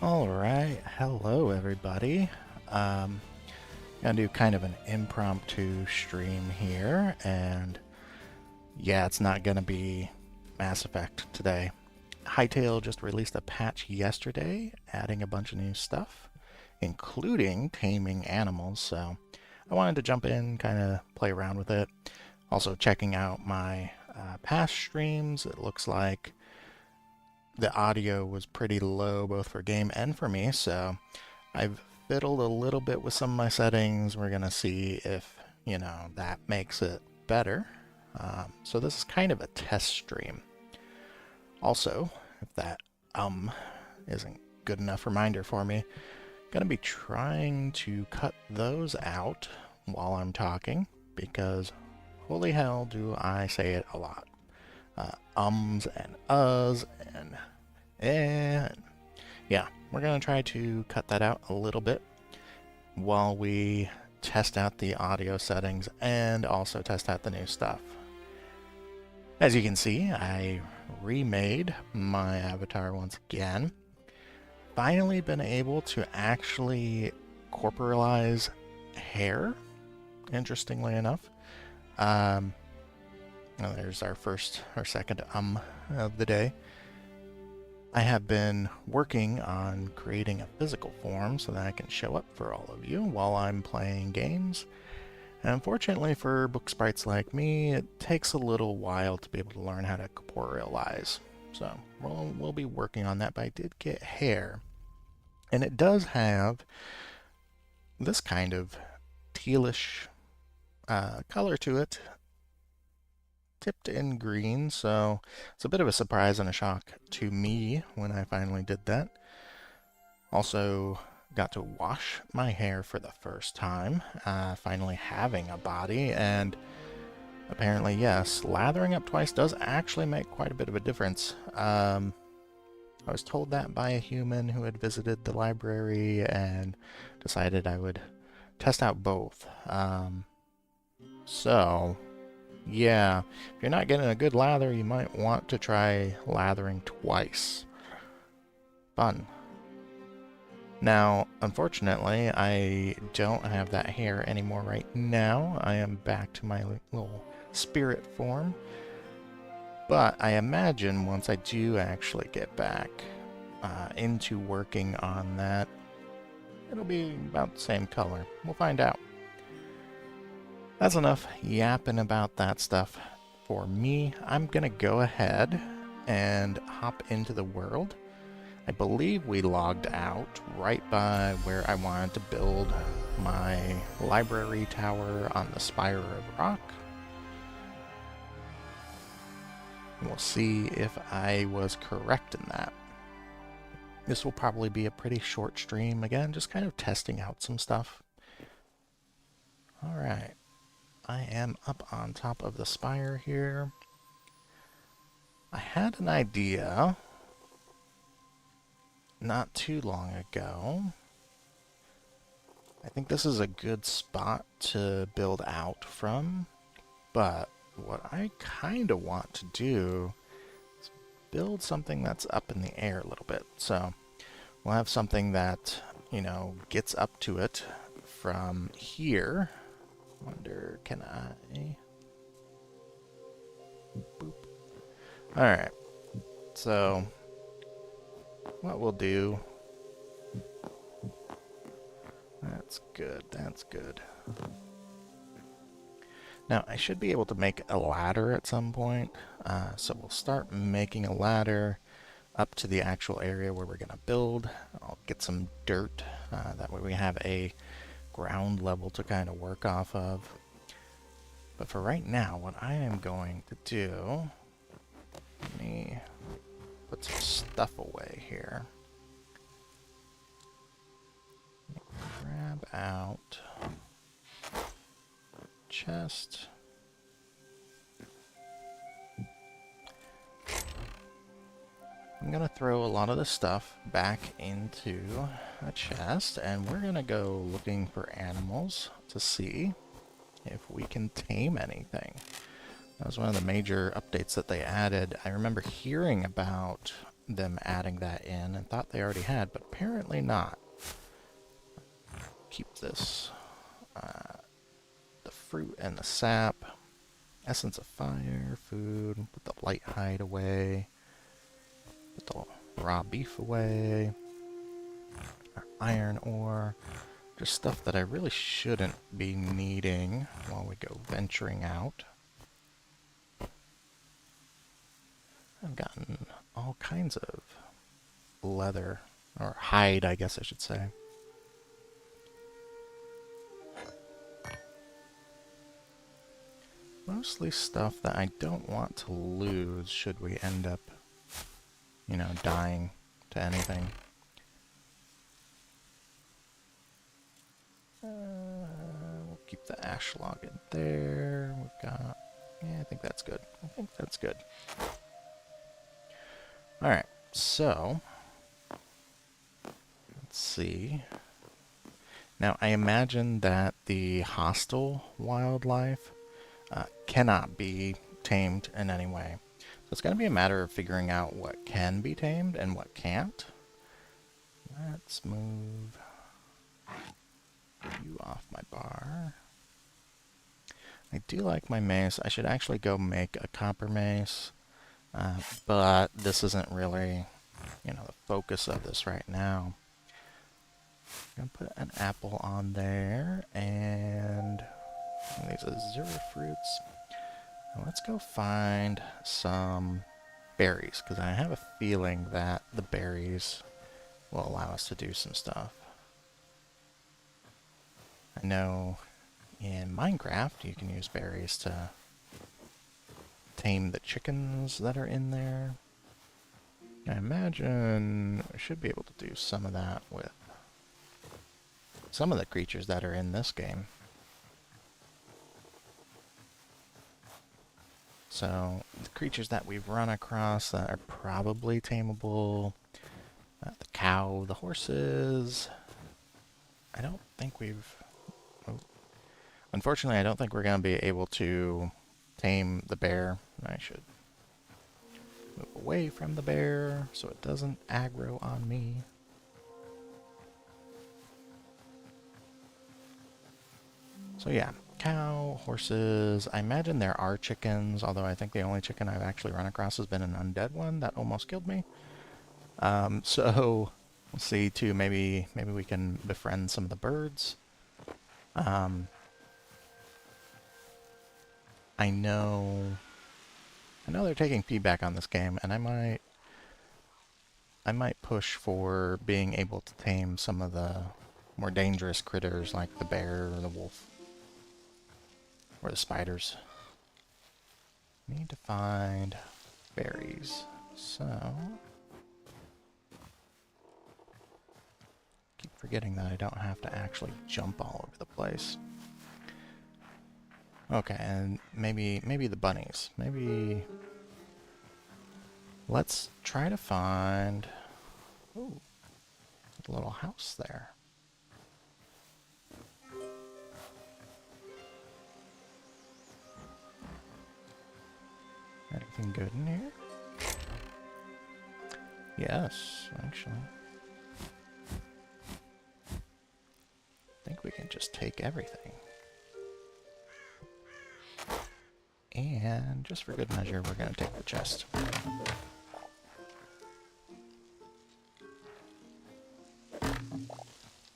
All right, hello everybody. Gonna do kind of an impromptu stream here, and yeah, it's not gonna be Mass Effect today. Hytale just released a patch yesterday, adding a bunch of new stuff, including taming animals. So I wanted to jump in, kind of play around with it. Also checking out my past streams. It looks like the audio was pretty low both for game and for me, so I've fiddled a little bit with some of my settings. We're gonna see if, that makes it better. So this is kind of a test stream. Also, if that isn't good enough reminder for me, gonna be trying to cut those out while I'm talking, because holy hell do I say it a lot. Ums and uhs and yeah, we're going to try to cut that out a little bit while we test out the audio settings and also test out the new stuff. As you can see, I remade my avatar once again. Finally been able to actually corporalize hair, interestingly enough. There's our second of the day. I have been working on creating a physical form so that I can show up for all of you while I'm playing games. And unfortunately for book sprites like me, it takes a little while to be able to learn how to corporealize. So we'll be working on that, but I did get hair. And it does have this kind of tealish color to it, tipped in green, so it's a bit of a surprise and a shock to me when I finally did that. Also got to wash my hair for the first time, finally having a body, and apparently, yes, lathering up twice does actually make quite a bit of a difference. I was told that by a human who had visited the library and decided I would test out both. So yeah, if you're not getting a good lather, you might want to try lathering twice. Fun. Now, unfortunately, I don't have that hair anymore right now. I am back to my little spirit form. But I imagine once I do actually get back into working on that, it'll be about the same color. We'll find out. That's enough yapping about that stuff for me. I'm gonna go ahead and hop into the world. I believe we logged out right by where I wanted to build my library tower on the Spire of Rock. We'll see if I was correct in that. This will probably be a pretty short stream, again, just kind of testing out some stuff. Alright. I am up on top of the spire here. I had an idea not too long ago. I think this is a good spot to build out from, but what I kind of want to do is build something that's up in the air a little bit. So we'll have something that, gets up to it from here. Wonder, can I? Boop. Alright. So, what we'll do... That's good, that's good. Now, I should be able to make a ladder at some point. So we'll start making a ladder up to the actual area where we're going to build. I'll get some dirt. That way we have a ground level to kind of work off of. But for right now, what I am going to do, let me put some stuff away here. Grab out chest. I'm going to throw a lot of the stuff back into a chest, and we're going to go looking for animals to see if we can tame anything. That was one of the major updates that they added. I remember hearing about them adding that in and thought they already had, but apparently not. Keep this, the fruit and the sap, essence of fire, food, put the light hide away, put the raw beef away, our iron ore, just stuff that I really shouldn't be needing while we go venturing out. I've gotten all kinds of leather, or hide, I guess I should say. Mostly stuff that I don't want to lose should we end up, you know, dying to anything. We'll keep the ash log in there. We've got, yeah, I think that's good. I think that's good. Alright, so, let's see. Now, I imagine that the hostile wildlife cannot be tamed in any way. So it's going to be a matter of figuring out what can be tamed and what can't. Let's move you off my bar. I do like my mace. I should actually go make a copper mace, but this isn't really, you know, the focus of this right now. I'm going to put an apple on there, and these azure fruits. Now let's go find some berries, because I have a feeling that the berries will allow us to do some stuff. I know in Minecraft you can use berries to tame the chickens that are in there. I imagine I should be able to do some of that with some of the creatures that are in this game. So, the creatures that we've run across that are probably tameable, the cow, the horses. I don't think we've... Oh. Unfortunately, I don't think we're going to be able to tame the bear. I should move away from the bear so it doesn't aggro on me. So yeah, cow, horses. I imagine there are chickens, although I think the only chicken I've actually run across has been an undead one that almost killed me. So we'll see too. Maybe we can befriend some of the birds. I know they're taking feedback on this game, and I might push for being able to tame some of the more dangerous critters like the bear or the wolf. Or the spiders. Need to find berries. So... keep forgetting that I don't have to actually jump all over the place. Okay, and maybe the bunnies. Maybe... let's try to find... ooh, a little house there. Anything good in here? Yes, actually. I think we can just take everything. And just for good measure, we're going to take the chest.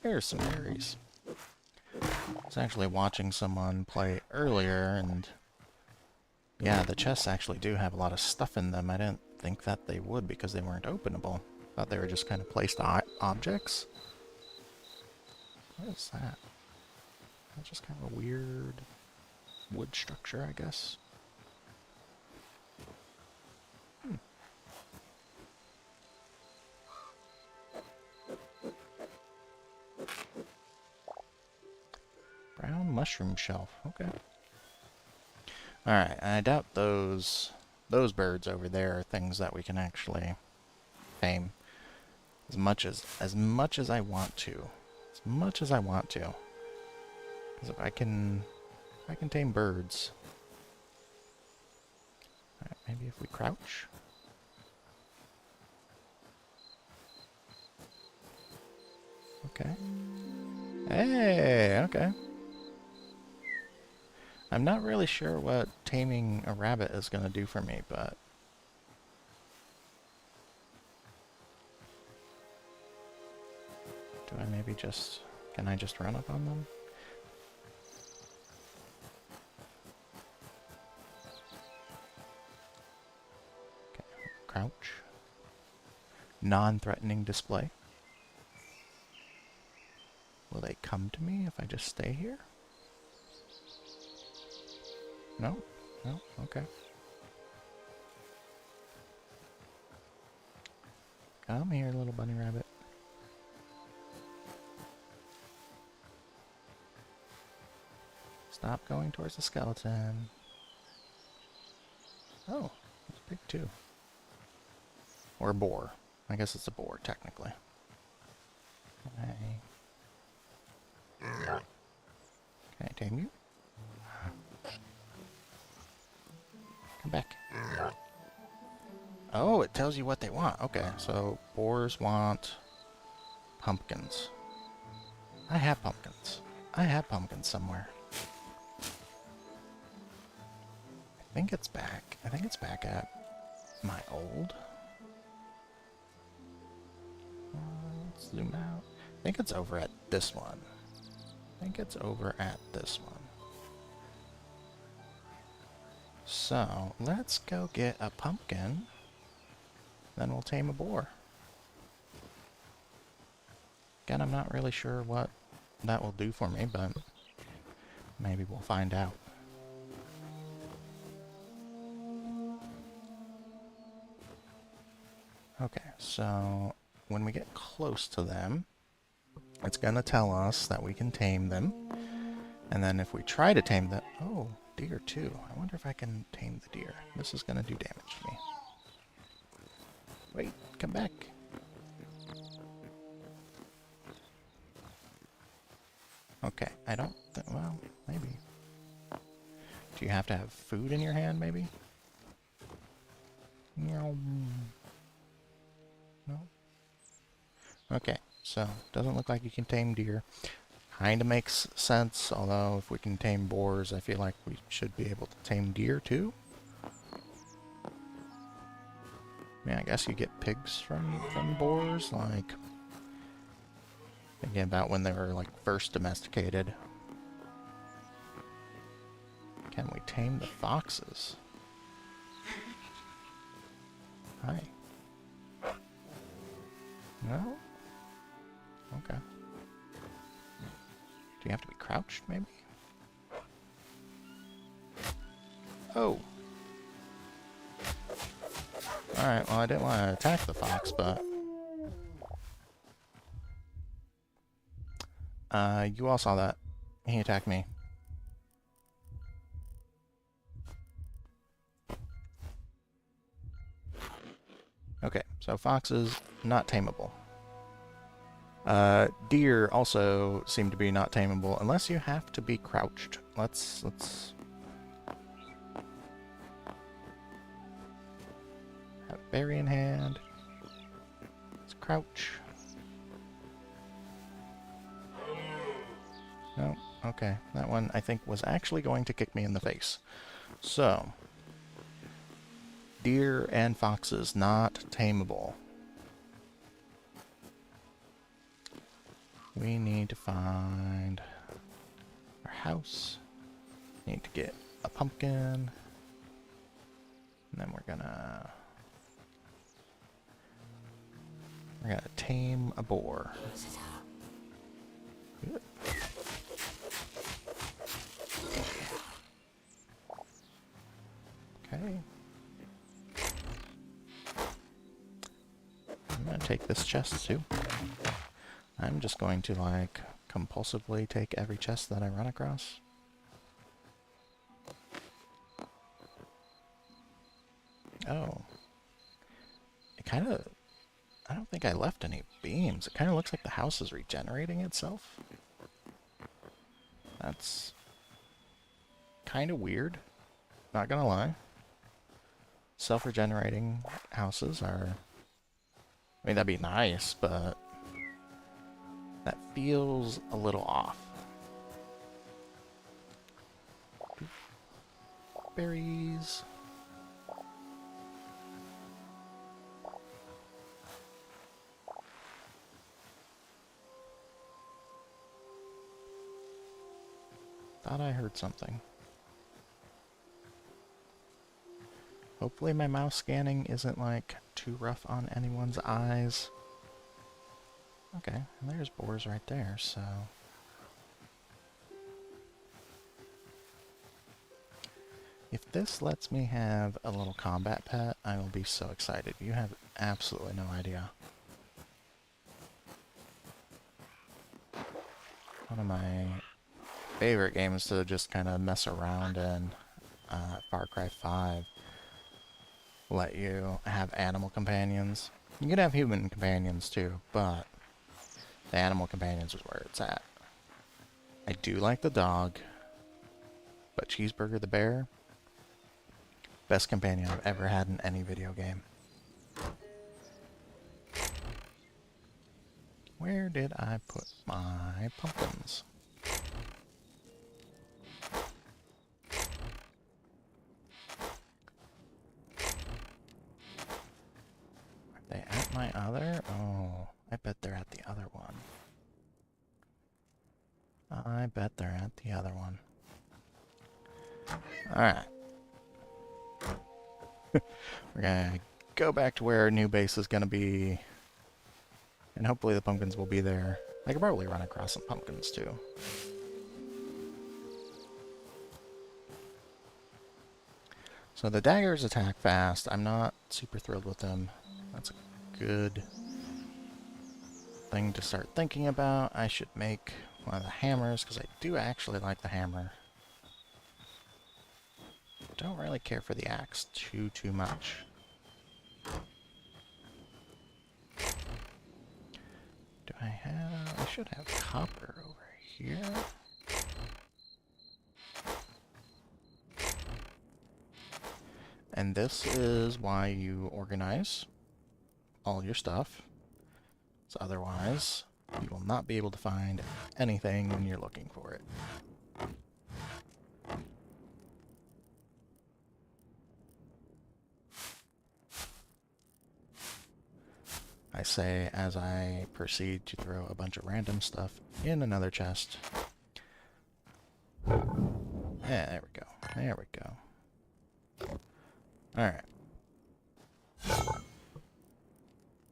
Here's some berries. I was actually watching someone play earlier, and yeah, the chests actually do have a lot of stuff in them. I didn't think that they would because they weren't openable. Thought they were just kind of placed objects. What is that? That's just kind of a weird wood structure, I guess. Brown mushroom shelf. Okay. Alright, I doubt those birds over there are things that we can actually tame. As much as I want to. As much as I want to. Because if I can tame birds. Alright, maybe if we crouch. Okay. Hey, okay. I'm not really sure what taming a rabbit is going to do for me, but... do I maybe just... can I just run up on them? Okay, crouch. Non-threatening display. Will they come to me if I just stay here? No? No? Okay. Come here, little bunny rabbit. Stop going towards the skeleton. Oh, it's big too. Or a boar. I guess it's a boar, technically. Hey. Can I tame you? Come back. Oh, it tells you what they want. Okay, so boars want pumpkins. I have pumpkins. I have pumpkins somewhere. I think it's back. I think it's back at my old. Let's zoom out. I think it's over at this one. I think it's over at this one. So, let's go get a pumpkin. Then we'll tame a boar. Again, I'm not really sure what that will do for me, but maybe we'll find out. Okay, so when we get close to them, it's going to tell us that we can tame them. And then if we try to tame them... oh, deer too. I wonder if I can tame the deer. This is going to do damage to me. Wait, come back. Okay, I don't think... well, maybe. Do you have to have food in your hand, maybe? No. Okay, so doesn't look like you can tame deer. Kinda makes sense, although if we can tame boars, I feel like we should be able to tame deer too. I mean, I guess you get pigs from boars, like... thinking about when they were, like, first domesticated. Can we tame the foxes? Hi. No? Okay. Do you have to be crouched, maybe? Oh! Alright, well I didn't want to attack the fox, but... you all saw that. He attacked me. Okay, so foxes, not tameable. Deer also seem to be not tameable, unless you have to be crouched. Let's... have a berry in hand. Let's crouch. No, okay. That one, I think, was actually going to kick me in the face. So... deer and foxes, not tameable. We need to find our house. Need to get a pumpkin. And then we're gonna tame a boar. Good. Okay. I'm gonna take this chest too. I'm just going to, like, compulsively take every chest that I run across. Oh. It kind of... I don't think I left any beams. It kind of looks like the house is regenerating itself. That's kind of weird. Not gonna lie. Self-regenerating houses are... I mean, that'd be nice, but... That feels a little off. Berries. Thought I heard something. Hopefully my mouse scanning isn't like too rough on anyone's eyes. Okay, and there's boars right there, so... If this lets me have a little combat pet, I will be so excited. You have absolutely no idea. One of my favorite games to just kind of mess around in, Far Cry 5, let you have animal companions. You can have human companions too, but the animal companions is where it's at. I do like the dog, but Cheeseburger the bear, best companion I've ever had in any video game. Where did I put my pumpkins? Are they at my other? Oh, I bet they're at the other one. I bet they're at the other one. Alright. We're gonna go back to where our new base is gonna be. And hopefully the pumpkins will be there. I could probably run across some pumpkins too. So the daggers attack fast. I'm not super thrilled with them. That's a good thing to start thinking about. I should make one of the hammers, because I do actually like the hammer. Don't really care for the axe too much. Do I have... I should have copper over here. And this is why you organize all your stuff. So otherwise, you will not be able to find anything when you're looking for it. I say as I proceed to throw a bunch of random stuff in another chest. Yeah, there we go. There we go. Alright.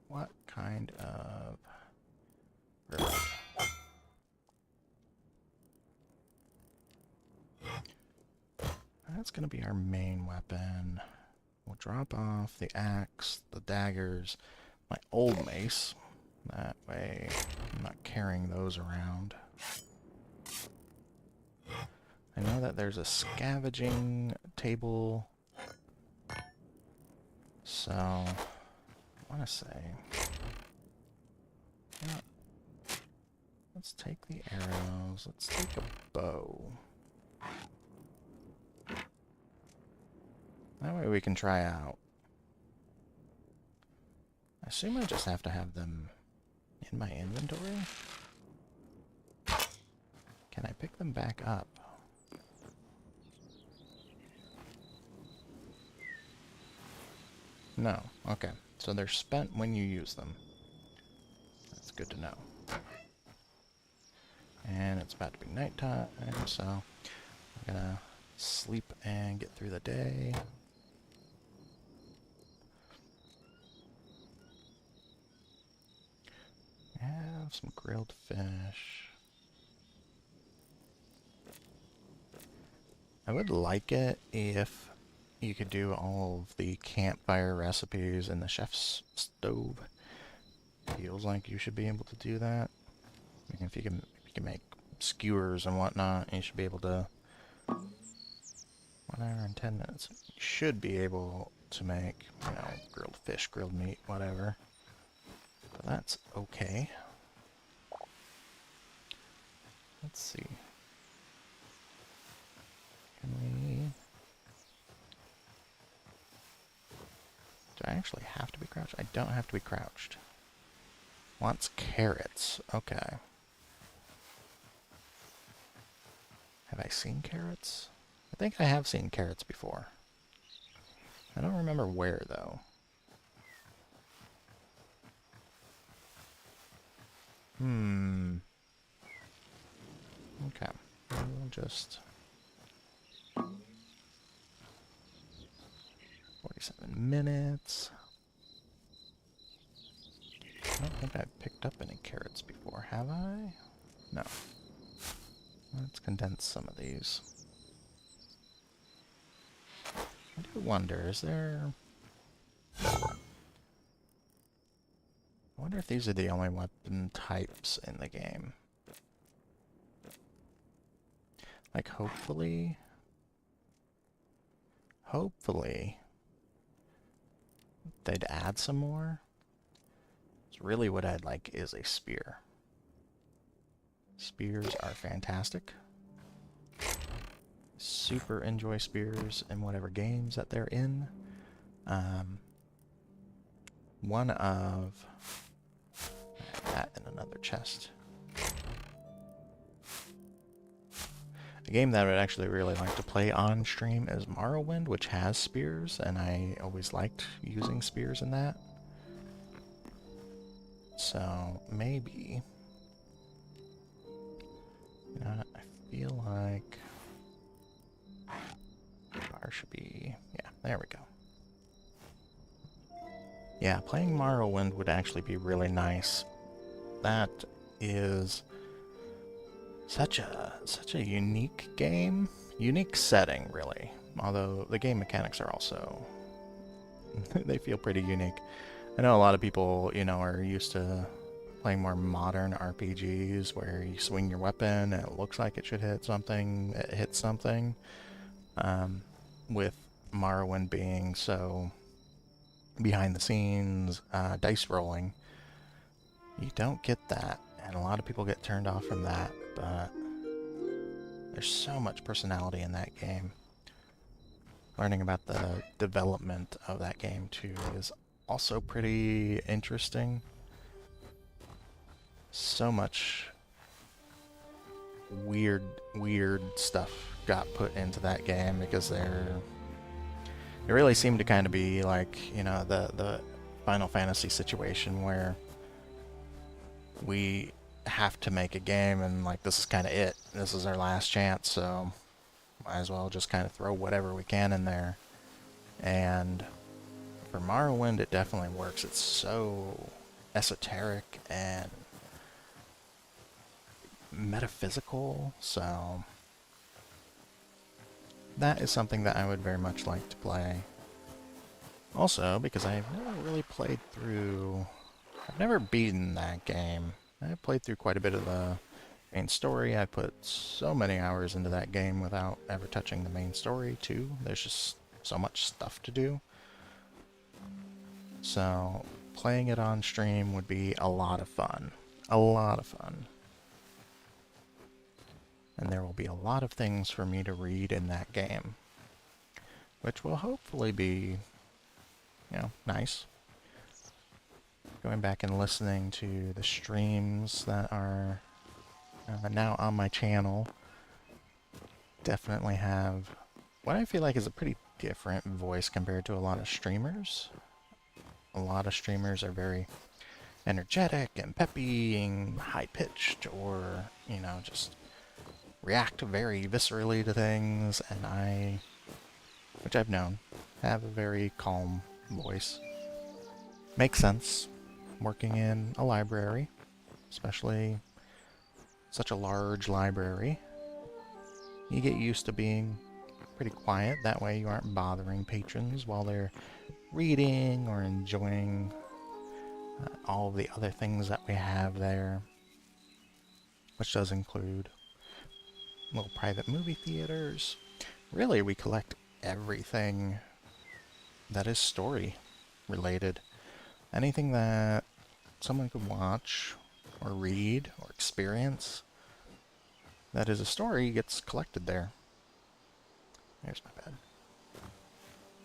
What kind of... That's going to be our main weapon. We'll drop off the axe, the daggers, my old mace. That way I'm not carrying those around. I know that there's a scavenging table. So, I want to say... Yeah, let's take the arrows. Let's take a bow. That way we can try out. I assume I just have to have them in my inventory. Can I pick them back up? No. Okay. So they're spent when you use them. That's good to know. And it's about to be nighttime, so I'm gonna sleep and get through the day. Have some grilled fish. I would like it if you could do all of the campfire recipes in the chef's stove. Feels like you should be able to do that. I mean, if you can make skewers and whatnot, you should be able to... 1 hour and 10 minutes. You should be able to make, you know, grilled fish, grilled meat, whatever. But that's okay. Let's see. Can we... Do I actually have to be crouched? I don't have to be crouched. Wants carrots. Okay. Have I seen carrots? I think I have seen carrots before. I don't remember where, though. Okay. We'll just... 47 minutes. I don't think I've picked up any carrots before, have I? No. Let's condense some of these. I do wonder, is there... I wonder if these are the only weapon types in the game. Like, hopefully... Hopefully... they'd add some more. So really what I'd like is a spear. Spears are fantastic. Super enjoy spears in whatever games that they're in. One of... that in another chest. A game that I would actually really like to play on stream is Morrowind, which has spears, and I always liked using spears in that. So, maybe... you know, I feel like... bar should be... yeah, there we go. Yeah, playing Morrowind would actually be really nice. That is such a unique game. Unique setting, really. Although the game mechanics are also... they feel pretty unique. I know a lot of people, you know, are used to playing more modern RPGs where you swing your weapon and it looks like it should hit something, it hits something. With Morrowind being so behind the scenes, dice rolling, you don't get that, and a lot of people get turned off from that, but there's so much personality in that game. Learning about the development of that game too is also pretty interesting. So much weird stuff got put into that game because it really seemed to kind of be like, you know, the Final Fantasy situation where we have to make a game and like this is kind of it. This is our last chance, so might as well just kind of throw whatever we can in there. And for Morrowind, it definitely works. It's so esoteric and metaphysical, so that is something that I would very much like to play. Also, because I've never really played through... I've never beaten that game. I've played through quite a bit of the main story. I put so many hours into that game without ever touching the main story, too. There's just so much stuff to do. So, playing it on stream would be a lot of fun. A lot of fun. And there will be a lot of things for me to read in that game, which will hopefully be, you know, nice. Going back and listening to the streams that are now on my channel, definitely have what I feel like is a pretty different voice compared to a lot of streamers. A lot of streamers are very energetic and peppy and high-pitched, or, you know, just react very viscerally to things, and I, which I've known, have a very calm voice. Makes sense, working in a library, especially such a large library. You get used to being pretty quiet, that way you aren't bothering patrons while they're reading or enjoying all of the other things that we have there, which does include little private movie theaters. Really, we collect everything that is story related. Anything that someone could watch or read or experience that is a story gets collected there. There's my bed.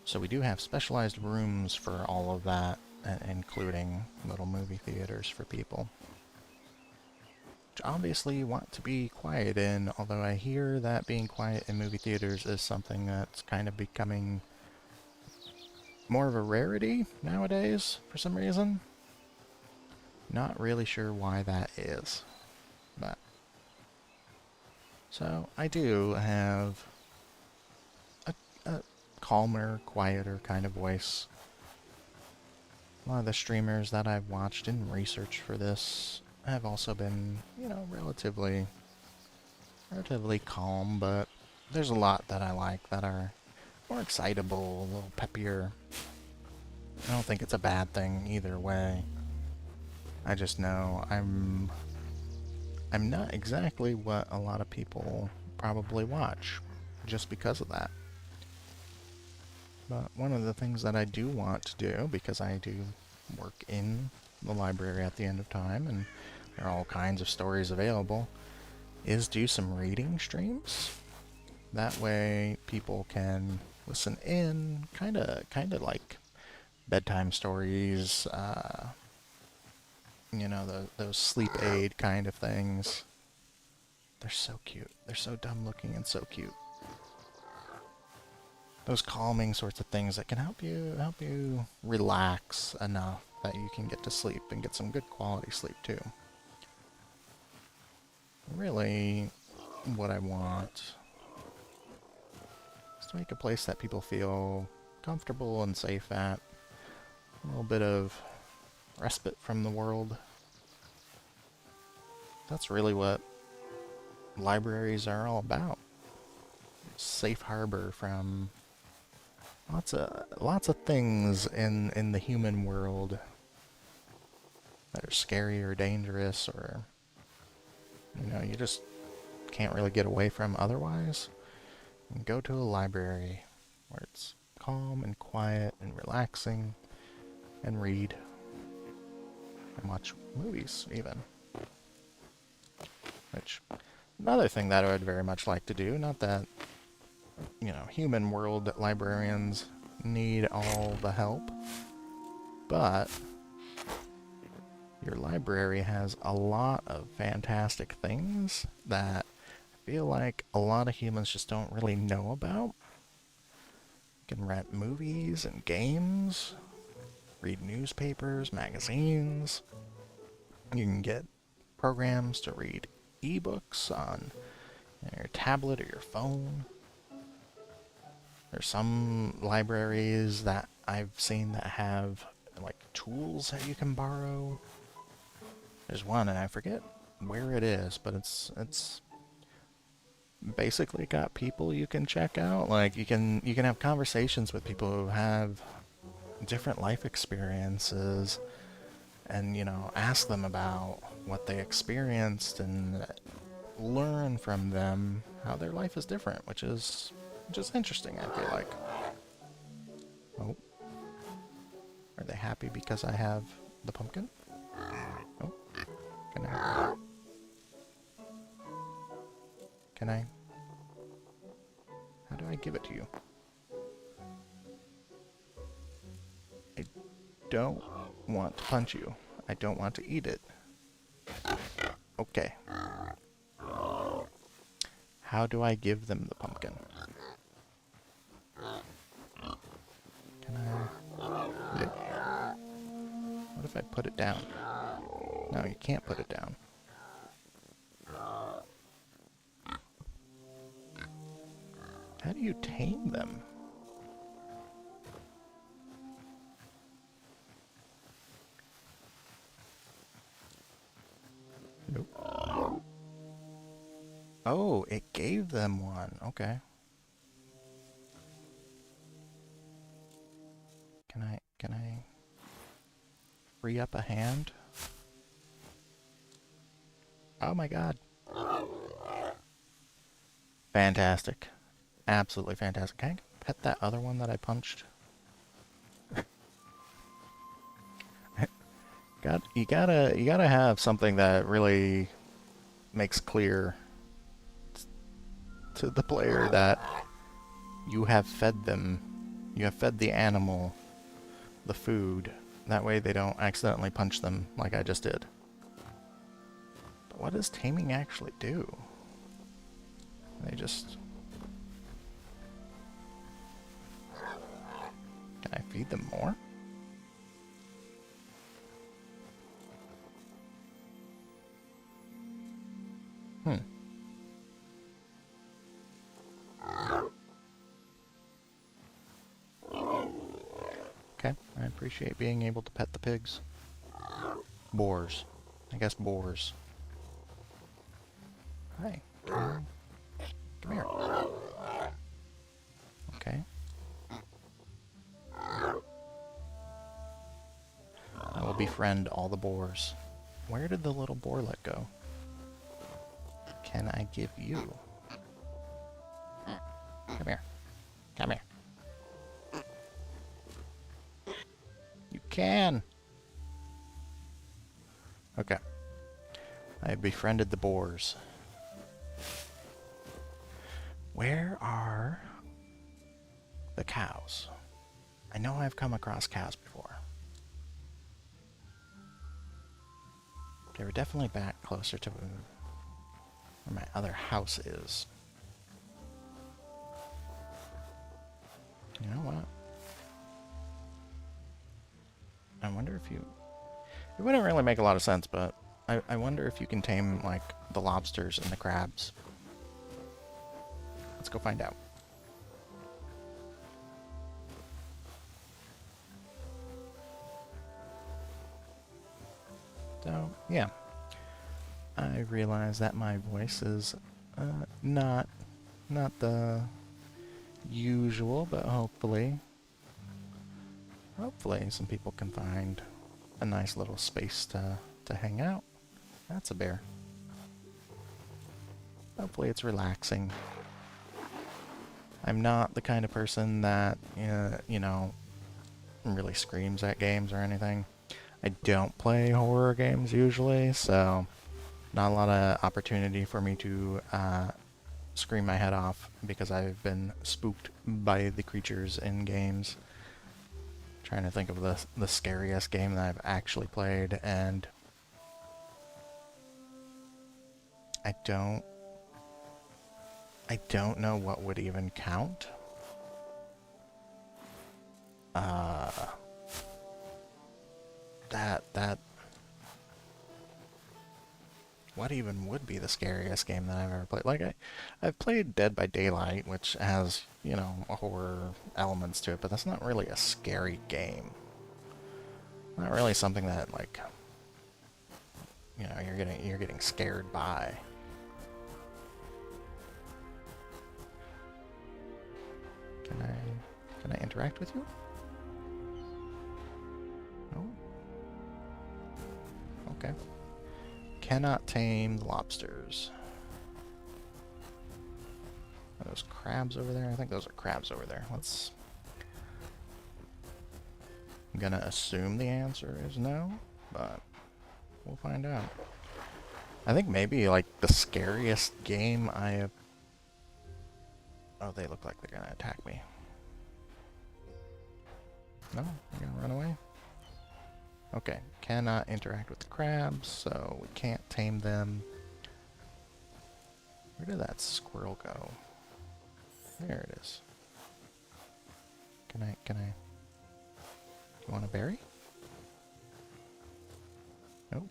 So we do have specialized rooms for all of that, including little movie theaters for people, which obviously you want to be quiet in, although I hear that being quiet in movie theaters is something that's kind of becoming more of a rarity nowadays for some reason. Not really sure why that is, but so I do have a calmer, quieter kind of voice. A lot of the streamers that I've watched in research for this have also been, relatively calm, but there's a lot that I like that are more excitable, a little peppier. I don't think it's a bad thing either way. I just know I'm not exactly what a lot of people probably watch, just because of that. But one of the things that I do want to do, because I do work in the library at the end of time, and there are all kinds of stories available, is do some reading streams. That way people can listen in, kind of like bedtime stories, those sleep aid kind of things. They're so cute. They're so dumb looking and so cute. Those calming sorts of things that can help you relax enough that you can get to sleep and get some good quality sleep too. Really, what I want is to make a place that people feel comfortable and safe at. A little bit of respite from the world. That's really what libraries are all about. Safe harbor from lots of things in the human world that are scary or dangerous, or you just can't really get away from otherwise. And go to a library where it's calm and quiet and relaxing, and read and watch movies even. Which, another thing that I would very much like to do, not that, human world librarians need all the help, but your library has a lot of fantastic things that I feel like a lot of humans just don't really know about. You can rent movies and games, read newspapers, magazines. You can get programs to read ebooks on your tablet or your phone. There's some libraries that I've seen that have like tools that you can borrow. There's one, and I forget where it is, but it's basically got people you can check out. Like you can have conversations with people who have different life experiences, and ask them about what they experienced and learn from them how their life is different, which is just interesting, I feel like. Oh, are they happy because I have the pumpkin? Oh, can I how do I give it to you? I don't want to punch you. I don't want to eat it. Okay. How do I give them the pumpkin? Can I... What if I put it down? No, you can't put it down. How do you tame them? Nope. Oh, it gave them one. Okay. Can I free up a hand? Oh my god. Fantastic. Absolutely fantastic. Can I pet that other one that I punched? You gotta have something that really makes clear to the player that you have fed them. You have fed the animal the food. That way they don't accidentally punch them like I just did. what does taming actually do? They just... Can I feed them more? Okay, I appreciate being able to pet the pigs. Boars. I guess boars. Hi. Come here. Okay. I will befriend all the boars. Where did the little boarlet go? Can I give you? Come here. Come here. You can! Okay. I befriended the boars. Where are the cows? I know I've come across cows before. They were definitely back closer to where my other house is. You know what? I wonder if you... It wouldn't really make a lot of sense, but I wonder if you can tame, like, the lobsters and the crabs. Let's go find out. So, yeah. I realize that my voice is not the usual, but hopefully some people can find a nice little space to hang out. That's a bear. Hopefully it's relaxing. I'm not the kind of person that, you know, really screams at games or anything. I don't play horror games usually, so not a lot of opportunity for me to scream my head off because I've been spooked by the creatures in games. Trying to think of the scariest game that I've actually played, and I don't know what would even count. What even would be the scariest game that I've ever played? Like, I've played Dead by Daylight, which has, you know, horror elements to it, but that's not really a scary game. Not really something that, like, you know, you're getting scared by. Can I interact with you? No? Okay. Cannot tame the lobsters. Are those crabs over there? I think those are crabs over there. I'm gonna assume the answer is no, but we'll find out. I think maybe, like, the scariest game I have... Oh, they look like they're gonna attack me. No? They're gonna run away? Okay, cannot interact with the crabs, so we can't tame them. Where did that squirrel go? There it is. Can I... You want a berry? Nope.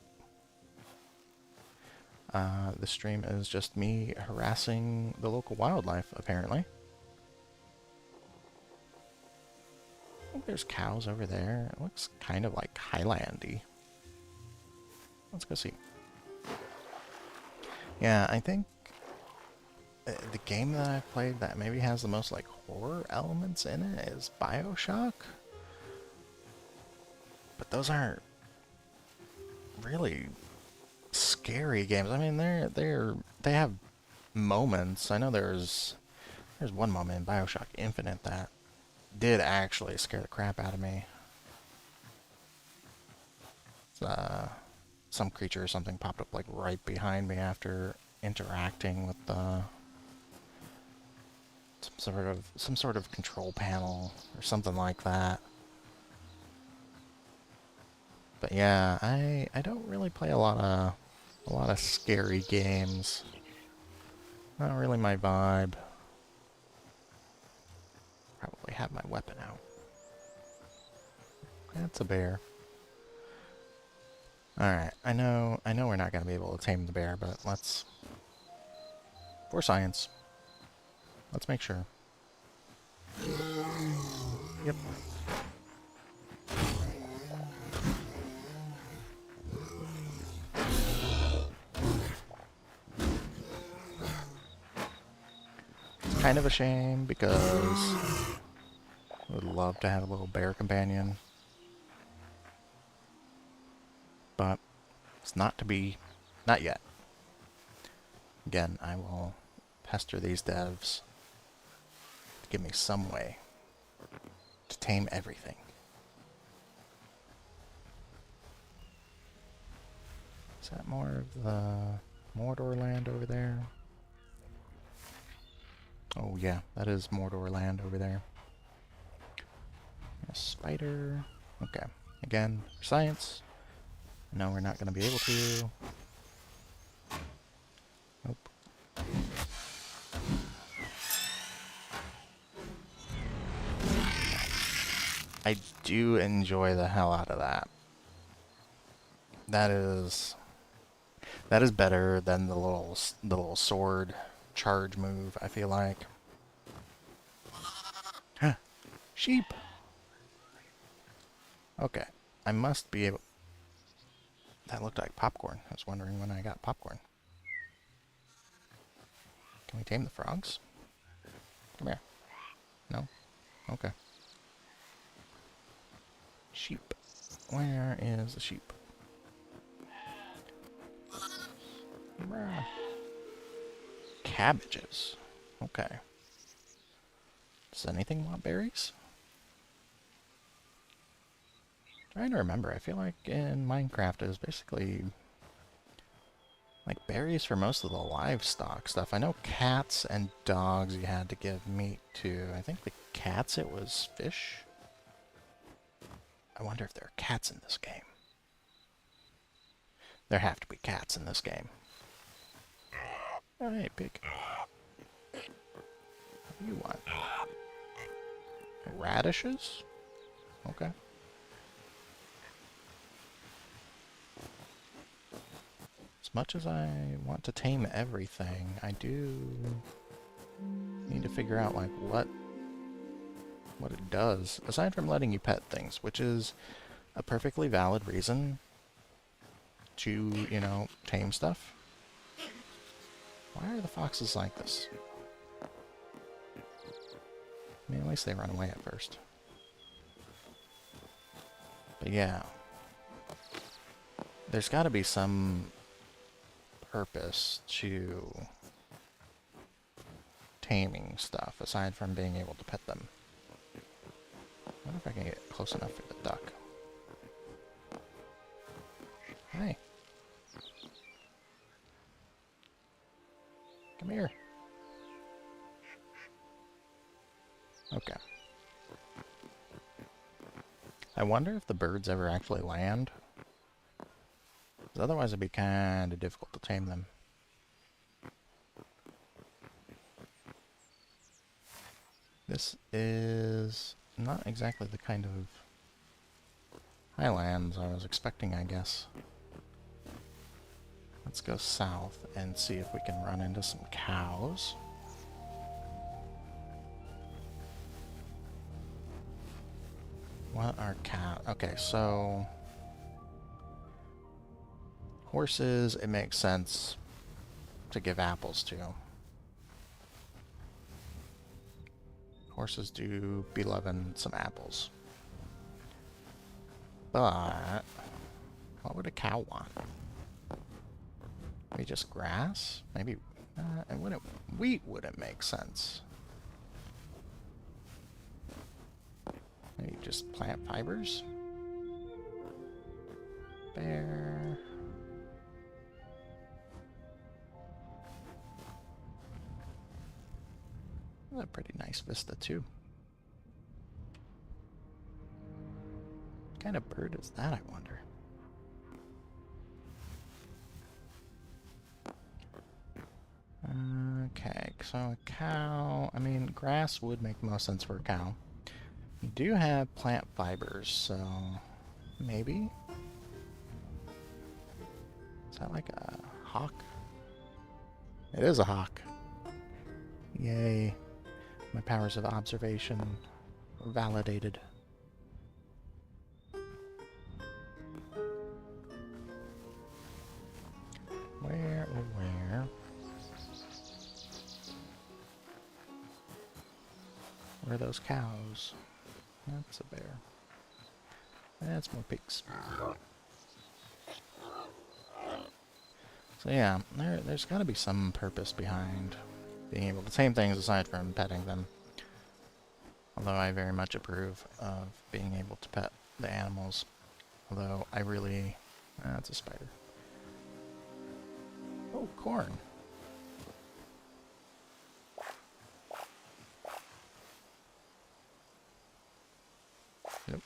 The stream is just me harassing the local wildlife, apparently. I think there's cows over there. It looks kind of like Highlandy. Let's go see. Yeah, I think the game that I've played that maybe has the most, like, horror elements in it is BioShock. But those aren't really scary games. I mean, they have moments. I know there's one moment in BioShock Infinite that did actually scare the crap out of me. Some creature or something popped up, like, right behind me after interacting with some sort of control panel or something like that. But yeah, I don't really play a lot A lot of scary games. Not really my vibe. Probably have my weapon out. That's a bear. Alright, I know we're not going to be able to tame the bear, but let's... For science. Let's make sure. Yep. It's kind of a shame because I would love to have a little bear companion. But it's not to be. Not yet. Again, I will pester these devs to give me some way to tame everything. Is that more of the Mordor land over there? Oh yeah, that is Mordor land over there. A spider. Okay. Again, science. No, we're not going to be able to. Nope. I do enjoy the hell out of that. That is better than the little sword charge move, I feel like. Huh. Sheep. Okay. I must be able... That looked like popcorn. I was wondering when I got popcorn. Can we tame the frogs? Come here. No? Okay. Sheep. Where is the sheep? Bruh. Cabbages. Okay. Does anything want berries? Trying to remember. I feel like in Minecraft it was basically like berries for most of the livestock stuff. I know cats and dogs you had to give meat to. I think the cats it was fish. I wonder if there are cats in this game. There have to be cats in this game. Oh, hey, pig. What do you want? Radishes? Okay. As much as I want to tame everything, I do need to figure out, like, what it does, aside from letting you pet things, which is a perfectly valid reason to, you know, tame stuff. Why are the foxes like this? I mean, at least they run away at first. But yeah. There's got to be some purpose to taming stuff, aside from being able to pet them. I wonder if I can get close enough for the duck. Hi. Come here. Okay. I wonder if the birds ever actually land. 'Cause otherwise it'd be kind of difficult to tame them. This is not exactly the kind of highlands I was expecting, I guess. Let's go south and see if we can run into some cows. What are cows? Okay, so horses, it makes sense to give apples to. Horses do be loving some apples. But what would a cow want? Maybe just grass? Maybe wheat wouldn't make sense. Maybe just plant fibers? Bear. That's a pretty nice vista too. What kind of bird is that, I wonder? So a cow, I mean, grass would make the most sense for a cow. You do have plant fibers, so maybe? Is that like a hawk? It is a hawk. Yay. My powers of observation were validated. Where, oh where? Where are those cows? That's a bear. That's more pigs. So yeah, there's got to be some purpose behind being able to tame things aside from petting them. Although I very much approve of being able to pet the animals. Although I really... that's a spider. Oh, corn. Nope.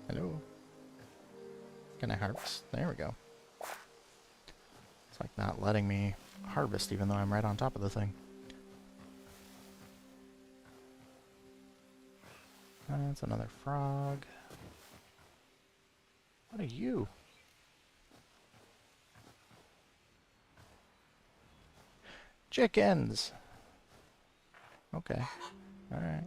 Hello. Can I harvest? There we go. It's like not letting me harvest even though I'm right on top of the thing. That's another frog. What are you? Chickens! Okay. Alright.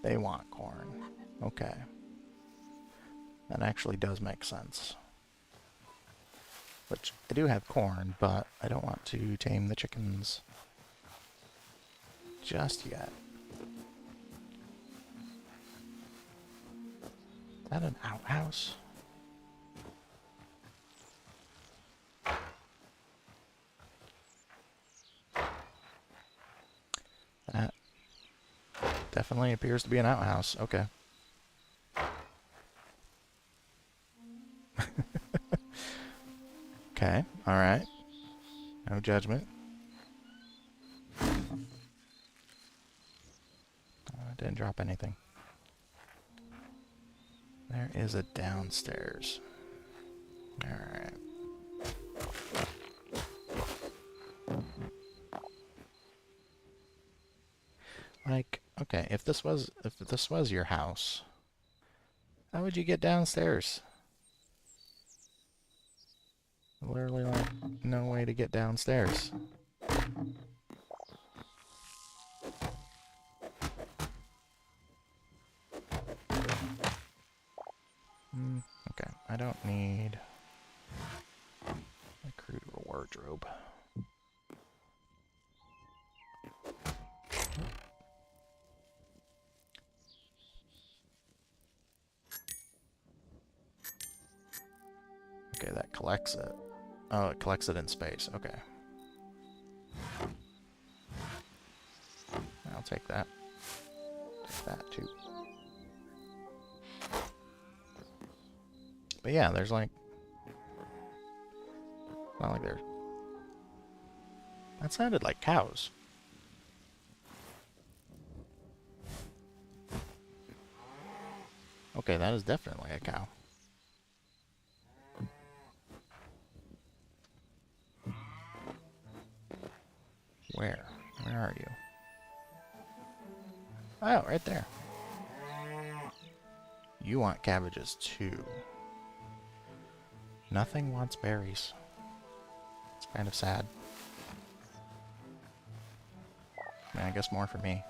They want corn. Okay. That actually does make sense. Which, I do have corn, but I don't want to tame the chickens just yet. Is that an outhouse? That definitely appears to be an outhouse. Okay. Okay, alright. No judgment. Didn't drop anything. There is a downstairs. Alright. Like, okay, if this was your house, how would you get downstairs? Literally, like, no way to get downstairs. Okay, I don't need a crude wardrobe. Okay, that collects it. Oh, it collects it in space. Okay. I'll take that. Take that too. But yeah, there's like... not like there... That sounded like cows. Okay, that is definitely a cow. Where? Where are you? Oh, right there. You want cabbages too. Nothing wants berries. It's kind of sad. I mean, I guess more for me.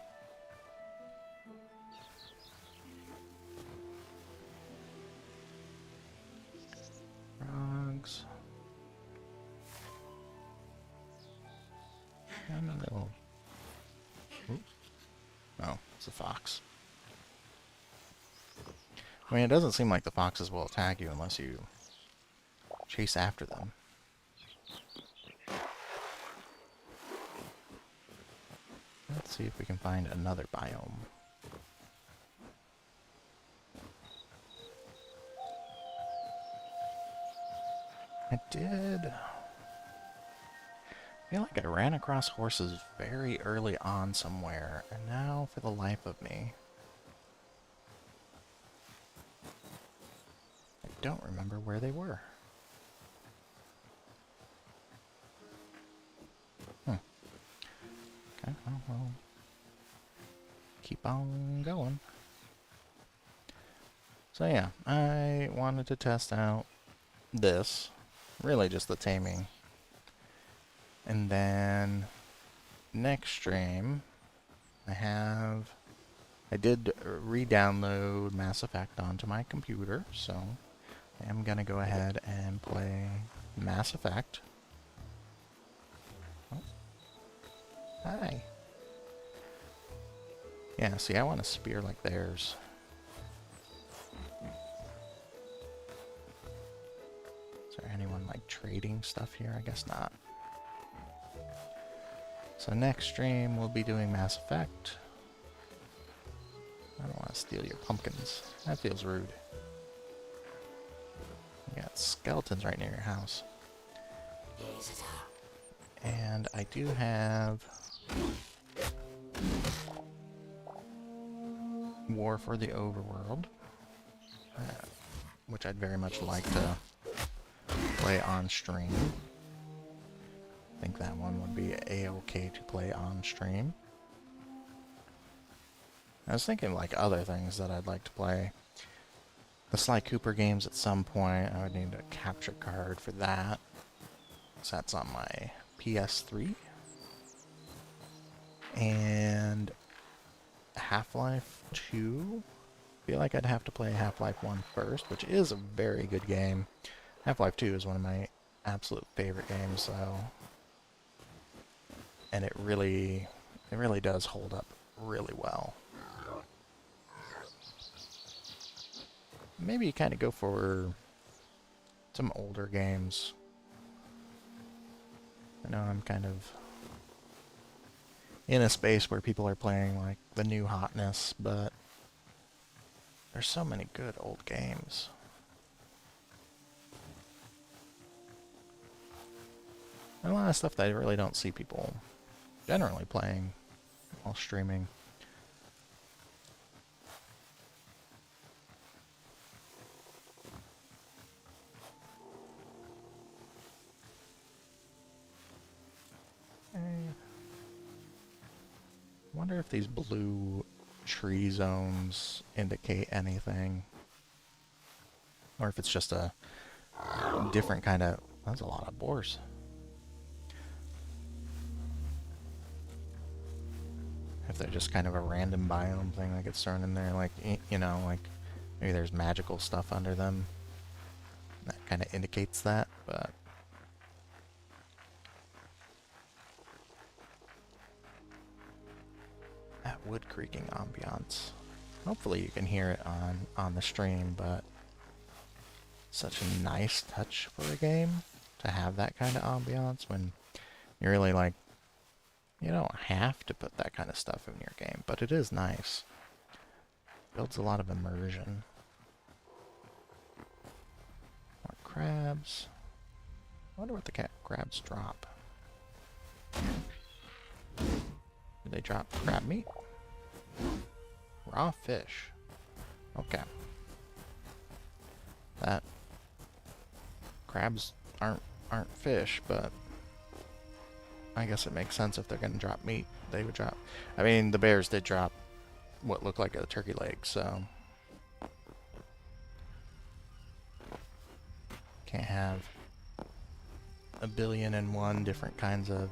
Frogs. And a little... Oop. Oh, it's a fox. I mean, it doesn't seem like the foxes will attack you unless you chase after them. Let's see if we can find another biome. I did. I feel like I ran across horses very early on somewhere, and now for the life of me, I don't remember where they were. Okay, well, we'll keep on going. So yeah, I wanted to test out this, really just the taming. And then next stream, I did re-download Mass Effect onto my computer, so I'm gonna go ahead and play Mass Effect. Oh. Hi. Yeah, see, I want a spear like theirs. Is there anyone like trading stuff here? I guess not. So next stream we'll be doing Mass Effect. I don't want to steal your pumpkins. That feels rude. You got skeletons right near your house. And I do have War for the Overworld, which I'd very much like to play on stream. I think that one would be a-okay to play on stream. I was thinking like other things that I'd like to play. The Sly Cooper games at some point. I would need a capture card for that. So that's on my PS3. And Half-Life 2. I feel like I'd have to play Half-Life 1 first, which is a very good game. Half-Life 2 is one of my absolute favorite games, so... And it really does hold up really well. Maybe you kind of go for some older games. I know I'm kind of in a space where people are playing like the new hotness, but there's so many good old games. And a lot of stuff that I really don't see people generally playing while streaming. Wonder if these blue tree zones indicate anything, or if it's just a different kind of... That's a lot of boars. If they're just kind of a random biome thing that gets thrown in there, like, you know, like maybe there's magical stuff under them that kind of indicates that, but that wood creaking ambiance. Hopefully you can hear it on the stream, but such a nice touch for a game to have that kind of ambiance when you're really like, you don't have to put that kind of stuff in your game, but it is nice. Builds a lot of immersion. More crabs. I wonder what the crabs drop. Do they drop crab meat? Raw fish. Okay. That crabs aren't fish, but I guess it makes sense if they're gonna drop meat. They would drop. I mean, the bears did drop what looked like a turkey leg, so can't have a billion and one different kinds of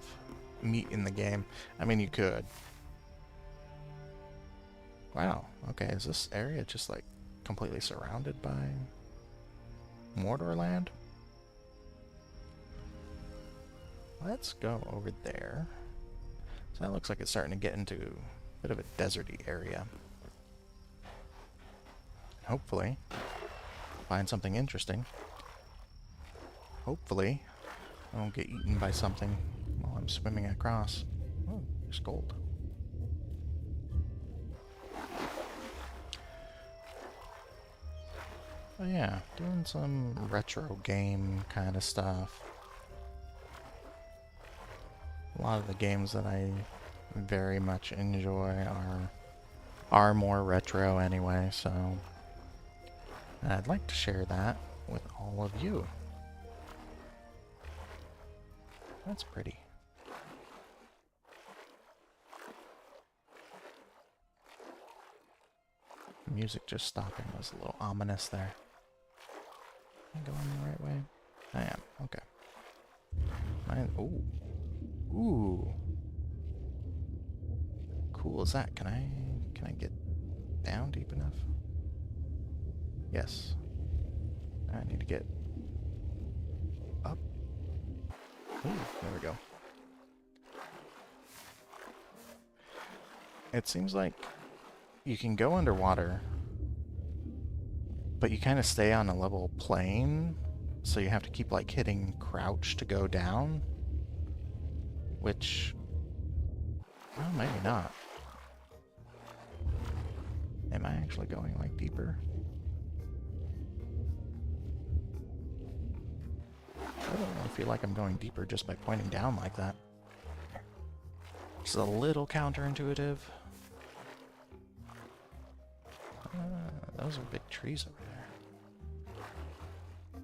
meat in the game. I mean, you could. Wow, okay, is this area just like completely surrounded by Mordor land? Let's go over there. So that looks like it's starting to get into a bit of a deserty area. Hopefully, find something interesting. Hopefully, I won't get eaten by something while I'm swimming across. Oh, there's gold. Oh yeah, doing some retro game kind of stuff. A lot of the games that I very much enjoy are more retro anyway, so and I'd like to share that with all of you. That's pretty. Music just stopping was a little ominous there. Am I going the right way? I am. Okay. Ooh. Ooh. Cool is that? Can I get down deep enough? Yes. I need to get up. Ooh, there we go. It seems like you can go underwater, but you kind of stay on a level plane, so you have to keep like hitting crouch to go down, which, well, maybe not. Am I actually going like deeper? I don't really feel like I'm going deeper just by pointing down like that. It's a little counterintuitive. Those are big trees over there.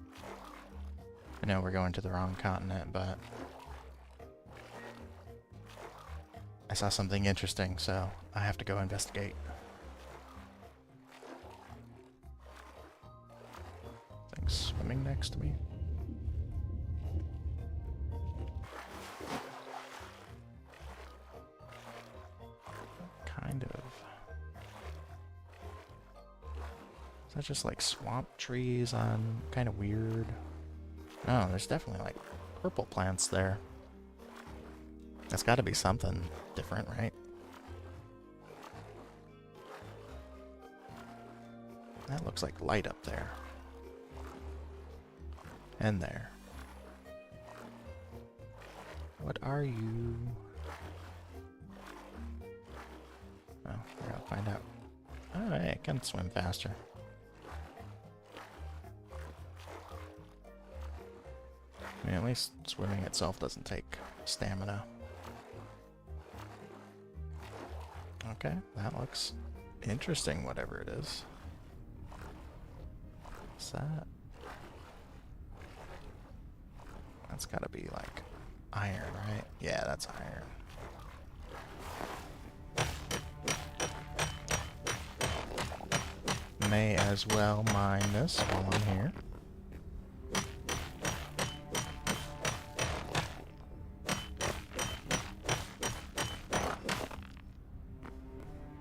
I know we're going to the wrong continent, but I saw something interesting, so I have to go investigate. Things swimming next to me. Kind of. Is that just like swamp trees on kind of weird? Oh, there's definitely like purple plants there. That's got to be something different, right? That looks like light up there. And there. What are you? Oh, we're gonna find out. Oh, hey, I can swim faster. I mean, at least swimming itself doesn't take stamina. Okay, that looks interesting, whatever it is. What's that? That's gotta be like iron, right? Yeah, that's iron. May as well mine this while I'm here.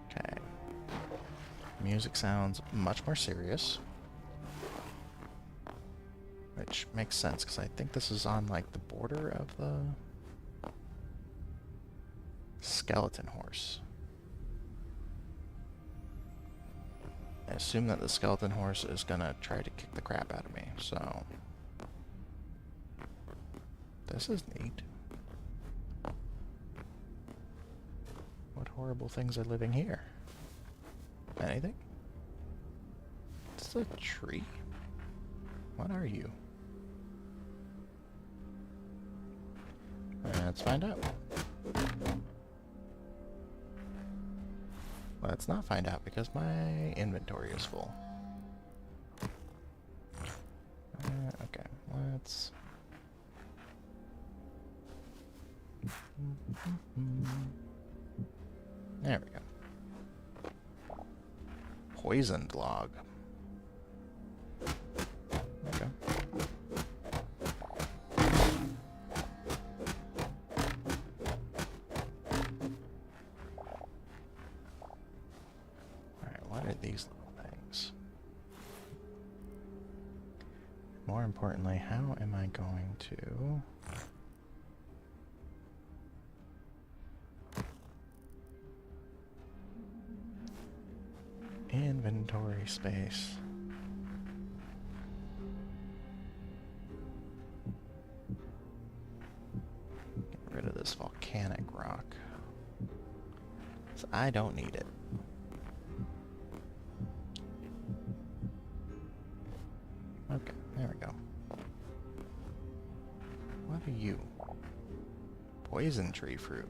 Okay. Music sounds much more serious. Which makes sense, because I think this is on, like, the border of the skeleton horse. I assume that the skeleton horse is gonna try to kick the crap out of me, so... This is neat. What horrible things are living here? Anything? It's a tree? What are you? Let's find out. Let's not find out because my inventory is full. Okay, let's... There we go. Poisoned log. Okay. These little things. More importantly, how am I going to inventory space? Get rid of this volcanic rock. So I don't need it. Okay, there we go. What are you? Poison tree fruit.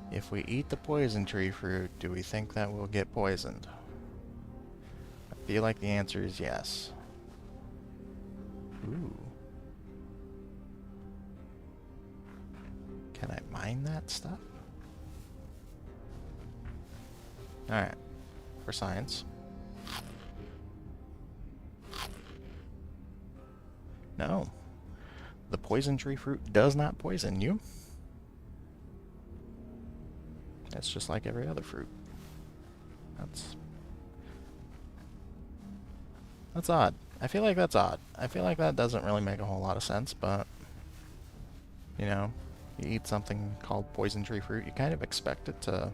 If we eat the poison tree fruit, do we think that we'll get poisoned? I feel like the answer is yes. Ooh. Can I mine that stuff? Alright. for science. No. The poison tree fruit does not poison you. It's just like every other fruit. That's odd. I feel like that's odd. I feel like that doesn't really make a whole lot of sense, but you know, you eat something called poison tree fruit, you kind of expect it to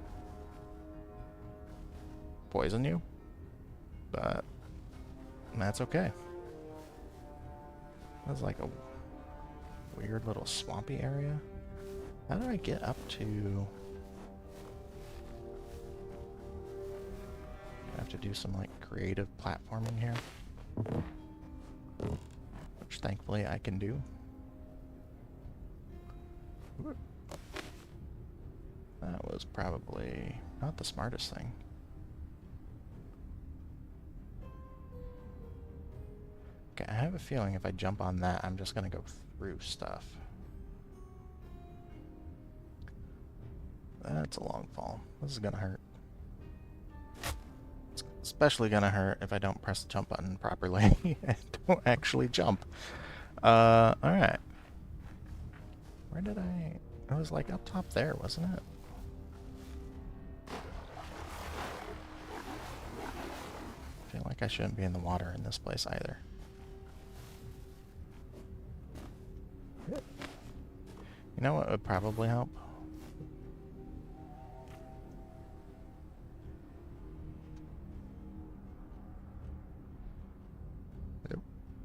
poison you, but that's okay. That's like a weird little swampy area. How do I get up to... I have to do some like creative platforming here, which thankfully I can do. That was probably not the smartest thing. Okay, I have a feeling if I jump on that, I'm just gonna go through stuff. That's a long fall. This is gonna hurt. It's especially gonna hurt if I don't press the jump button properly and don't actually jump. Alright. Where did I... It was like up top there, wasn't it? I feel like I shouldn't be in the water in this place either. You know what would probably help?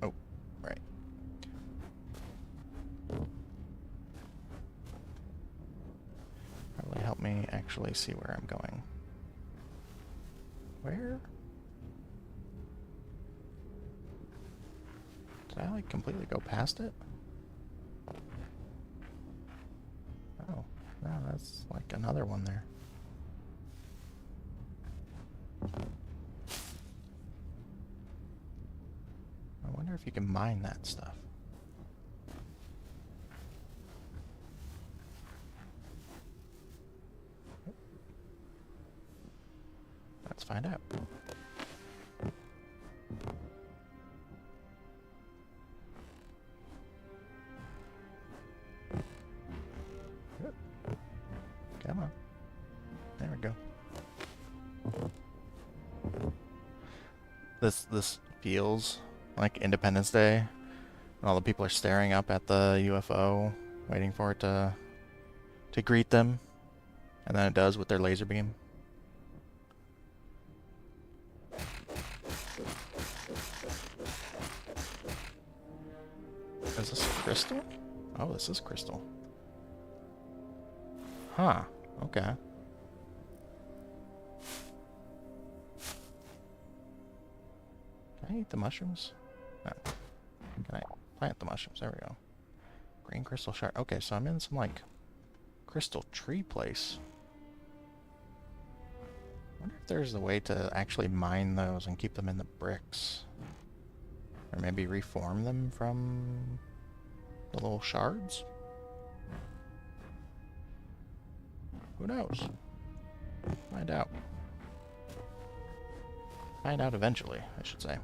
Oh, right. Probably help me actually see where I'm going. Where? Did I like completely go past it? Oh, no, that's like another one there. I wonder if you can mine that stuff. Let's find out. Come on. There we go. This feels like Independence Day. And all the people are staring up at the UFO, waiting for it to greet them. And then it does with their laser beam. Is this crystal? Oh, this is crystal. Huh. Okay. Can I eat the mushrooms? No. Can I plant the mushrooms? There we go. Green crystal shard. Okay, so I'm in some, like, crystal tree place. I wonder if there's a way to actually mine those and keep them in the bricks. Or maybe reform them from the little shards? Who knows? Find out. Find out eventually, I should say.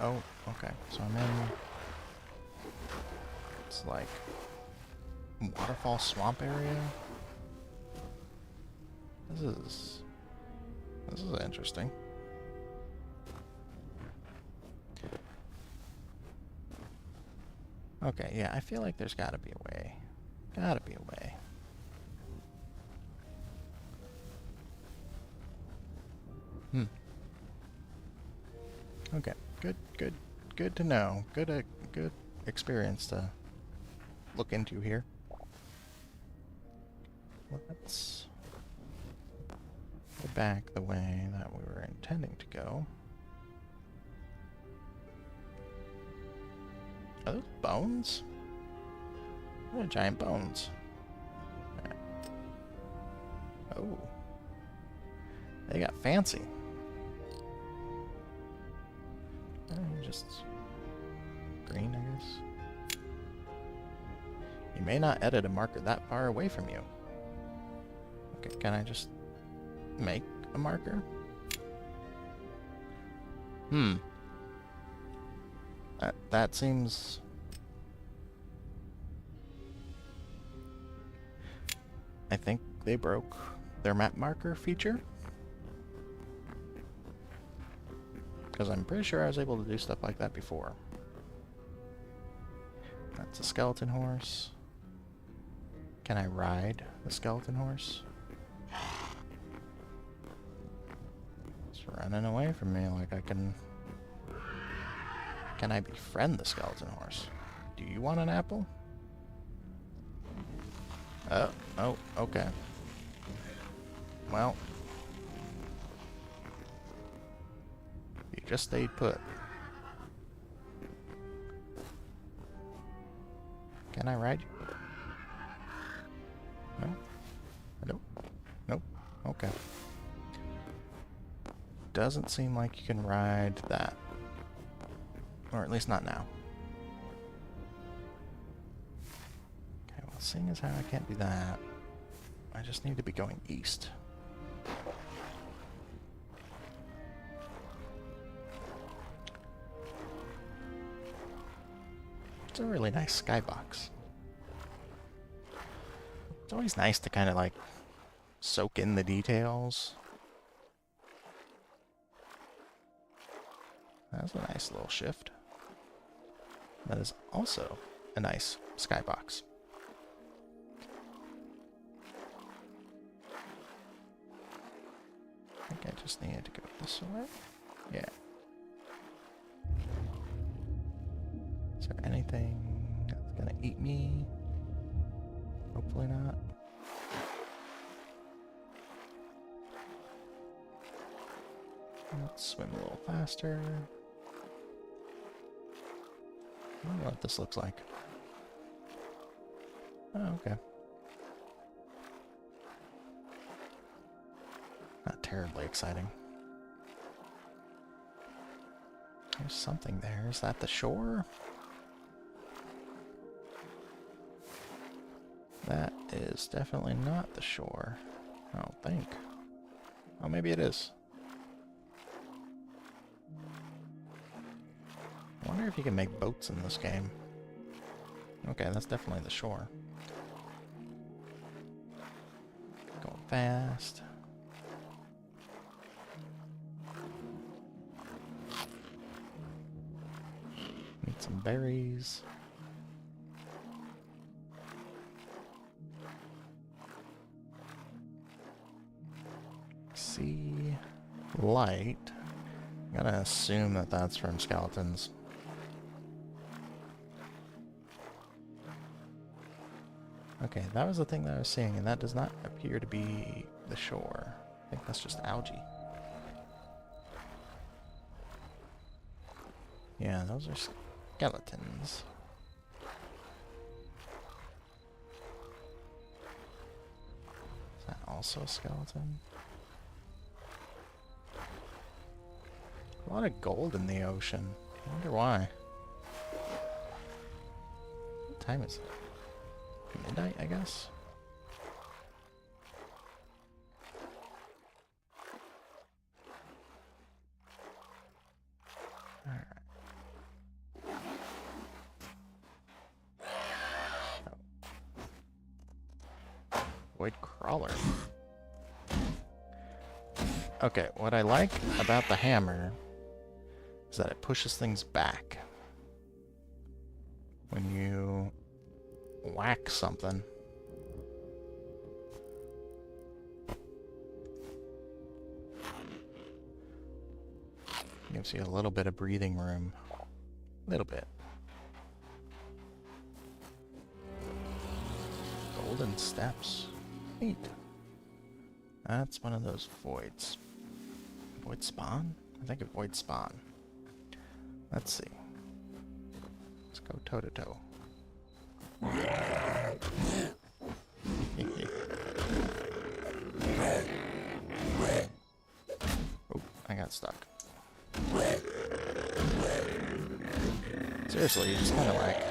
Oh, okay. So I'm in... It's like... waterfall swamp area? This is interesting. Okay, yeah, I feel like there's gotta be a way. Gotta be a way. Okay, good to know. Good experience to look into here. Let's go back the way that we were intending to go. Are those bones? What are giant bones? Right. Oh. They got fancy. Just green, I guess. You may not edit a marker that far away from you. Okay, can I just make a marker? That seems... I think they broke their map marker feature. Because I'm pretty sure I was able to do stuff like that before. That's a skeleton horse. Can I ride the skeleton horse? It's running away from me like I can... Can I befriend the skeleton horse? Do you want an apple? Oh, okay. Well. You just stayed put. Can I ride you? No? Nope. Nope. Okay. Doesn't seem like you can ride that. Or at least not now. Okay, well, seeing as how I can't do that, I just need to be going east. It's a really nice skybox. It's always nice to kind of like soak in the details. That's a nice little shift. That is also a nice skybox. I think I just needed to go this way. Yeah. Is there anything that's gonna eat me? Hopefully not. Let's swim a little faster. I don't know what this looks like. Oh, okay. Not terribly exciting. There's something there. Is that the shore? That is definitely not the shore. I don't think. Oh, maybe it is. I wonder if you can make boats in this game. Okay, that's definitely the shore. Going fast. Need some berries. See light. I'm gonna assume that that's from skeletons. Okay, that was the thing that I was seeing, and that does not appear to be the shore. I think that's just algae. Yeah, those are skeletons. Is that also a skeleton? A lot of gold in the ocean. I wonder why. What time is it? Midnight, I guess? Alright. Oh. Void crawler. Okay, what I like about the hammer is that it pushes things back. When you whack something. Gives you a little bit of breathing room. A little bit. Golden steps. Neat. That's one of those voids. Void spawn? I think it void spawn. Let's see. Let's go toe to toe. Oh, I got stuck. Seriously, you just kind of like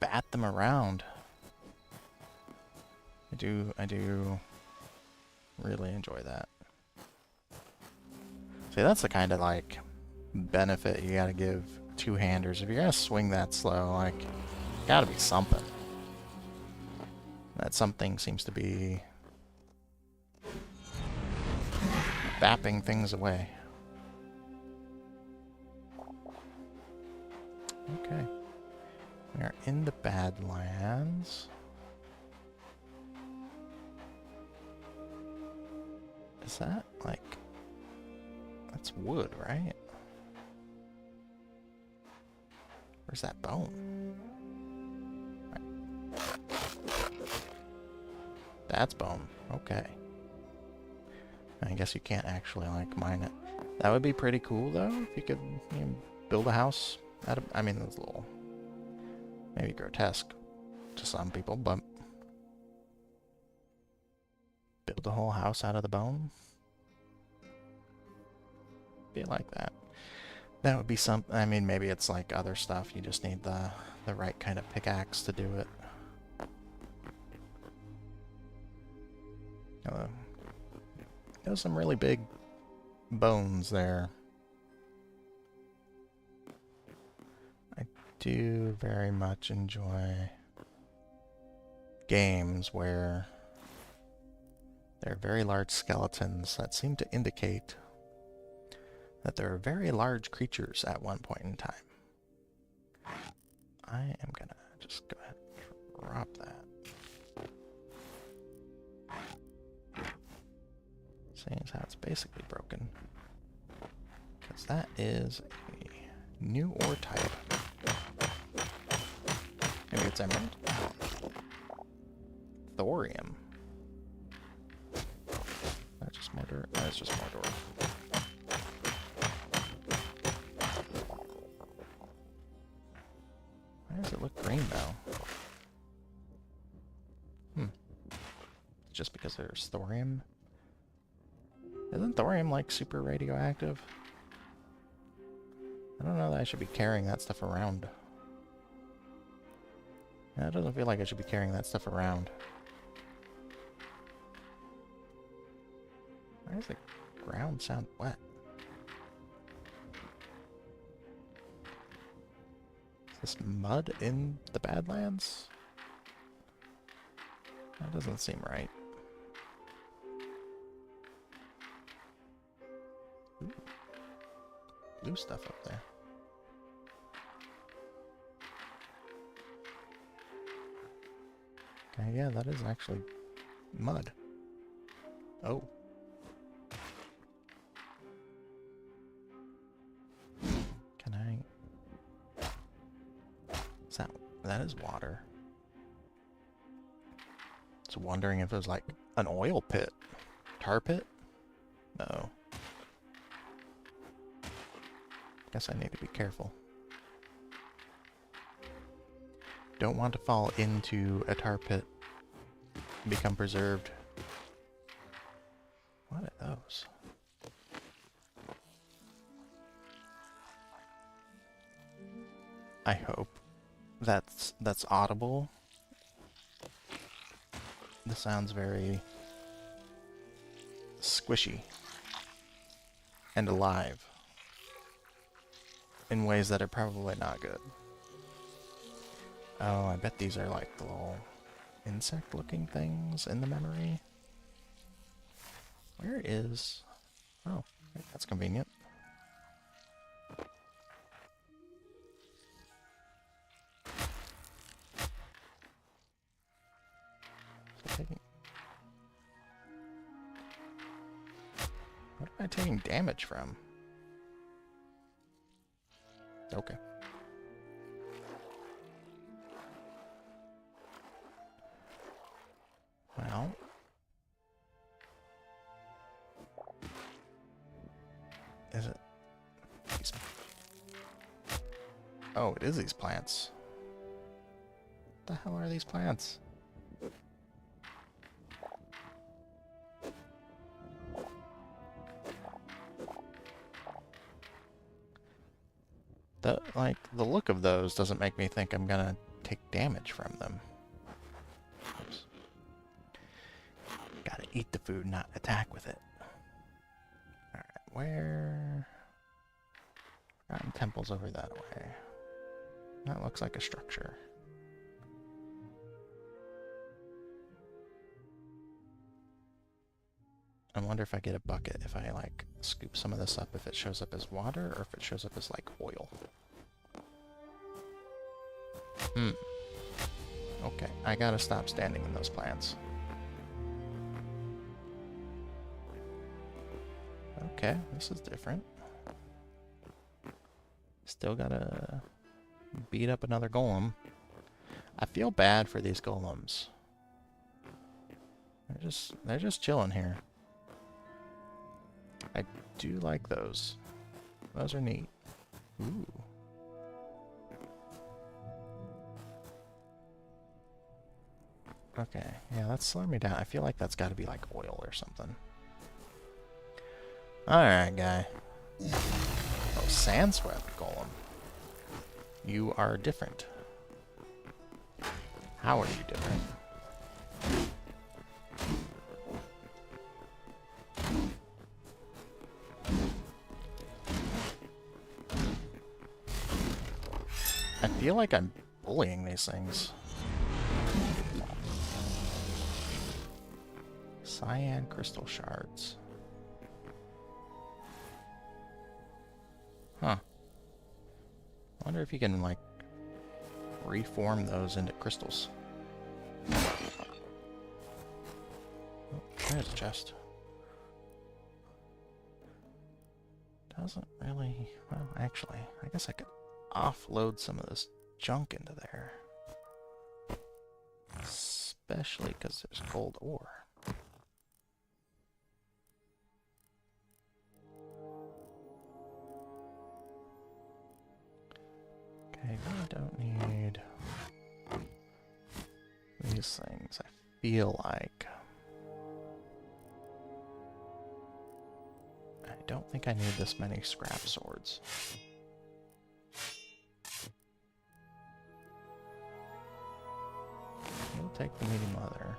bat them around. I do Really enjoy that. See, that's the kind of, like, benefit you gotta give two-handers. If you're gonna swing that slow, like, gotta be something. That something seems to be bapping things away. Okay. We are in the Badlands. Is that, like... That's wood, right? Where's that bone? Right. That's bone. Okay. I guess you can't actually, like, mine it. That would be pretty cool, though, if you could build a house out of... I mean, that's a little... maybe grotesque to some people, but... build a whole house out of the bone? Be like that. That would be some... I mean, maybe it's like other stuff. You just need the right kind of pickaxe to do it. There's some really big bones there. I do very much enjoy games where there are very large skeletons that seem to indicate that there are very large creatures at one point in time. I am gonna just go ahead and drop that. Seeing as how it's basically broken. Because that is a new ore type. Maybe it's emerald? Thorium. That's just more dirt. That's just more dirt. Why does it look green though? Just because there's thorium? Isn't thorium, like, super radioactive? I don't know that I should be carrying that stuff around. Yeah, it doesn't feel like I should be carrying that stuff around. Why does the ground sound wet? Is this mud in the Badlands? That doesn't seem right. Ooh. Blue stuff up there. Okay, yeah, that is actually mud. Oh. Can I... Is that is water. Just wondering if it was like an oil pit. Tar pit? No. Guess I need to be careful. Don't want to fall into a tar pit and become preserved. What are those? I hope that's audible. This sounds very squishy and alive in ways that are probably not good. Oh, I bet these are like the little insect-looking things in the memory. Where is... Oh, that's convenient. What am I taking damage from? Okay. Well. Is it? Oh, it is these plants. What the hell are these plants? The look of those doesn't make me think I'm gonna take damage from them. Oops. Gotta eat the food, not attack with it. Alright, where... temple's over that way. That looks like a structure. I wonder if I get a bucket if I, like, scoop some of this up, if it shows up as water or if it shows up as, like, oil. Okay, I gotta stop standing in those plants. Okay, this is different. Still gotta beat up another golem. I feel bad for these golems. They're just chilling here. I do like those. Those are neat. Ooh. Okay, yeah, that's slowing me down. I feel like that's got to be like oil or something. Alright, guy. Oh, Sandswept Golem. You are different. How are you different? I feel like I'm bullying these things. Cyan crystal shards. Huh. I wonder if you can, like, reform those into crystals. Oh, there's a chest. Doesn't really... Well, actually, I guess I could offload some of this junk into there. Especially because there's gold ore. Okay, I don't need these things. I feel like I don't think I need this many scrap swords. We'll take the meaty mother.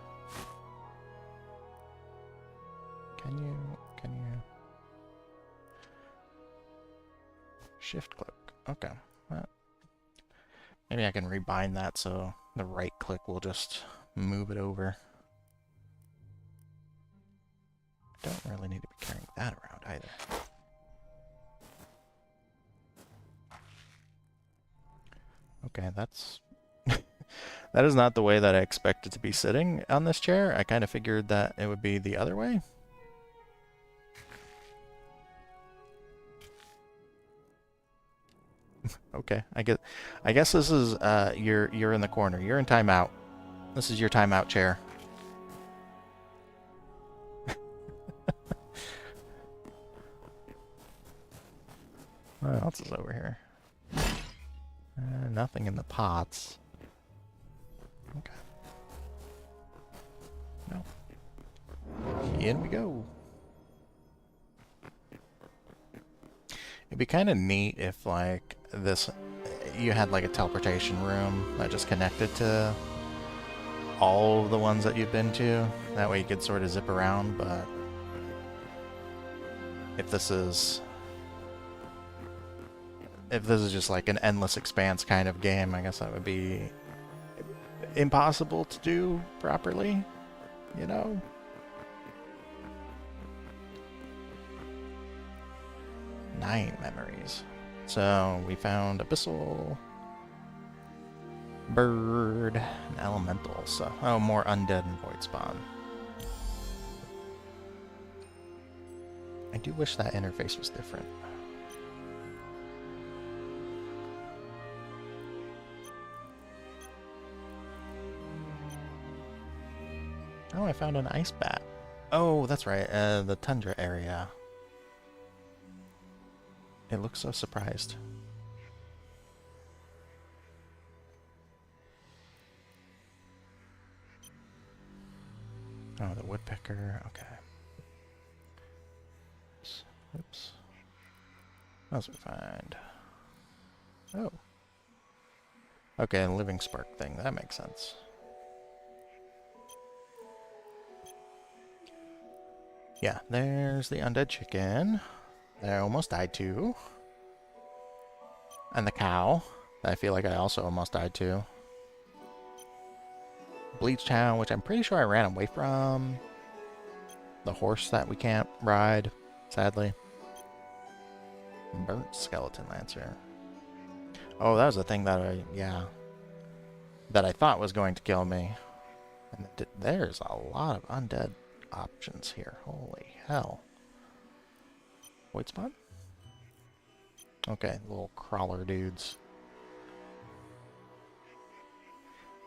Can you shift click? Okay. Well, maybe I can rebind that so the right click will just move it over. I don't really need to be carrying that around either. Okay, that's... that is not the way that I expected to be sitting on this chair. I kind of figured that it would be the other way. Okay, I guess this is you're in the corner. You're in timeout. This is your timeout chair. What else is over here? Nothing in the pots. Okay. No. In we go. It'd be kind of neat if, like, this... you had, like, a teleportation room that just connected to all of the ones that you've been to. That way you could sort of zip around, but... if this is just, like, an endless expanse kind of game, I guess that would be impossible to do properly, you know? 9 memories. So we found Abyssal, Bird, and Elemental. So, oh, more Undead and Void Spawn. I do wish that interface was different. Oh, I found an ice bat. Oh, that's right, the tundra area. It looks so surprised. Oh, the woodpecker. Okay. Oops. What else we find? Oh. Okay, a living spark thing. That makes sense. Yeah, there's the undead chicken that I almost died to. And the cow that I feel like I also almost died to. Bleach Town, which I'm pretty sure I ran away from. The horse that we can't ride, sadly. Burnt Skeleton Lancer. Oh, that was the thing that that I thought was going to kill me. And there's a lot of undead options here. Holy hell. Void Spawn? Okay, little crawler dudes.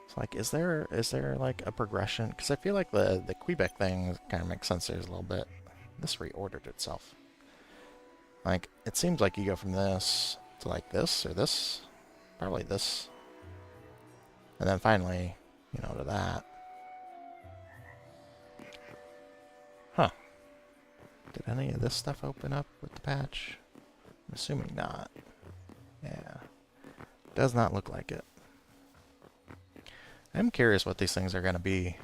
It's like, is there like a progression? Because I feel like the Quebec thing kind of makes sense there a little bit. This reordered itself. Like, it seems like you go from this to like this or this. Probably this. And then finally, you know, to that. Huh. Did any of this stuff open up with the patch? I'm assuming not. Yeah. Does not look like it. I'm curious what these things are going to be.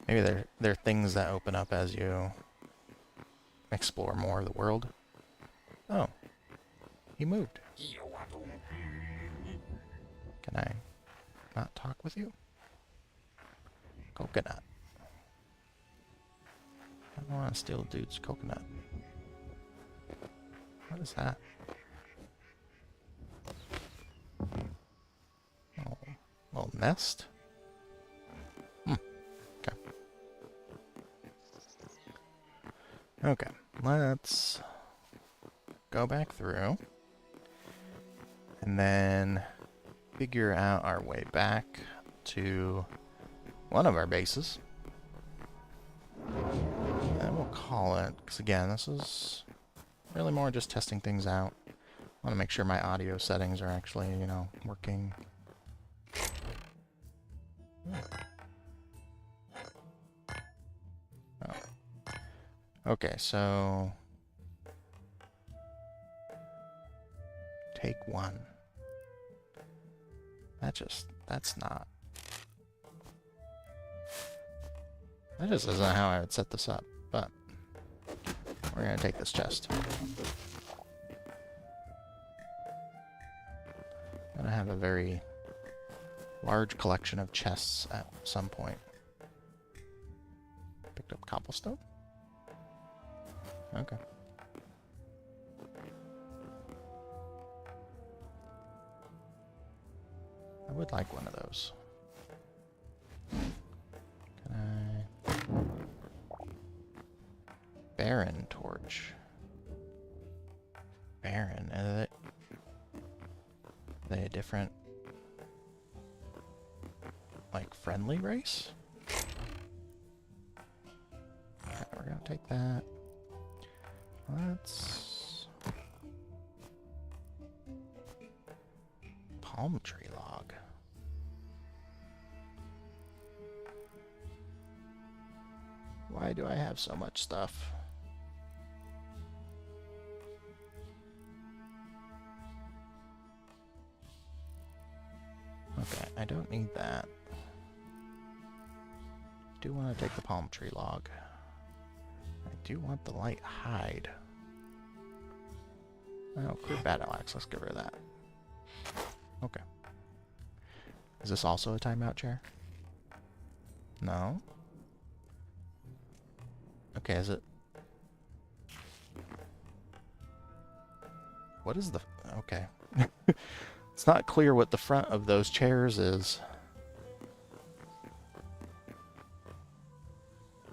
Maybe they're things that open up as you explore more of the world. Oh. He moved. Can I not talk with you? Coconut. I don't want to steal a dude's coconut. What is that? Oh, little nest? Okay. Okay, let's go back through and then figure out our way back to one of our bases. And we'll call it, because again, this is really more just testing things out. I want to make sure my audio settings are actually, you know, working. Oh. Okay, so take one. That's not. That just isn't how I would set this up, but we're gonna take this chest. I'm gonna have a very large collection of chests at some point. Picked up cobblestone? Okay. I would like one of those. Can I... Baron torch. Baron, are they a different, like, friendly race? Okay, we're gonna take that. Let's... Palm tree log. Why do I have so much stuff? Okay, I don't need that. I do want to take the palm tree log. I do want the light hide. Oh, crude battle axe. Let's get rid of that. Okay. Is this also a timeout chair? No? Okay, is it... What is the... Okay. It's not clear what the front of those chairs is.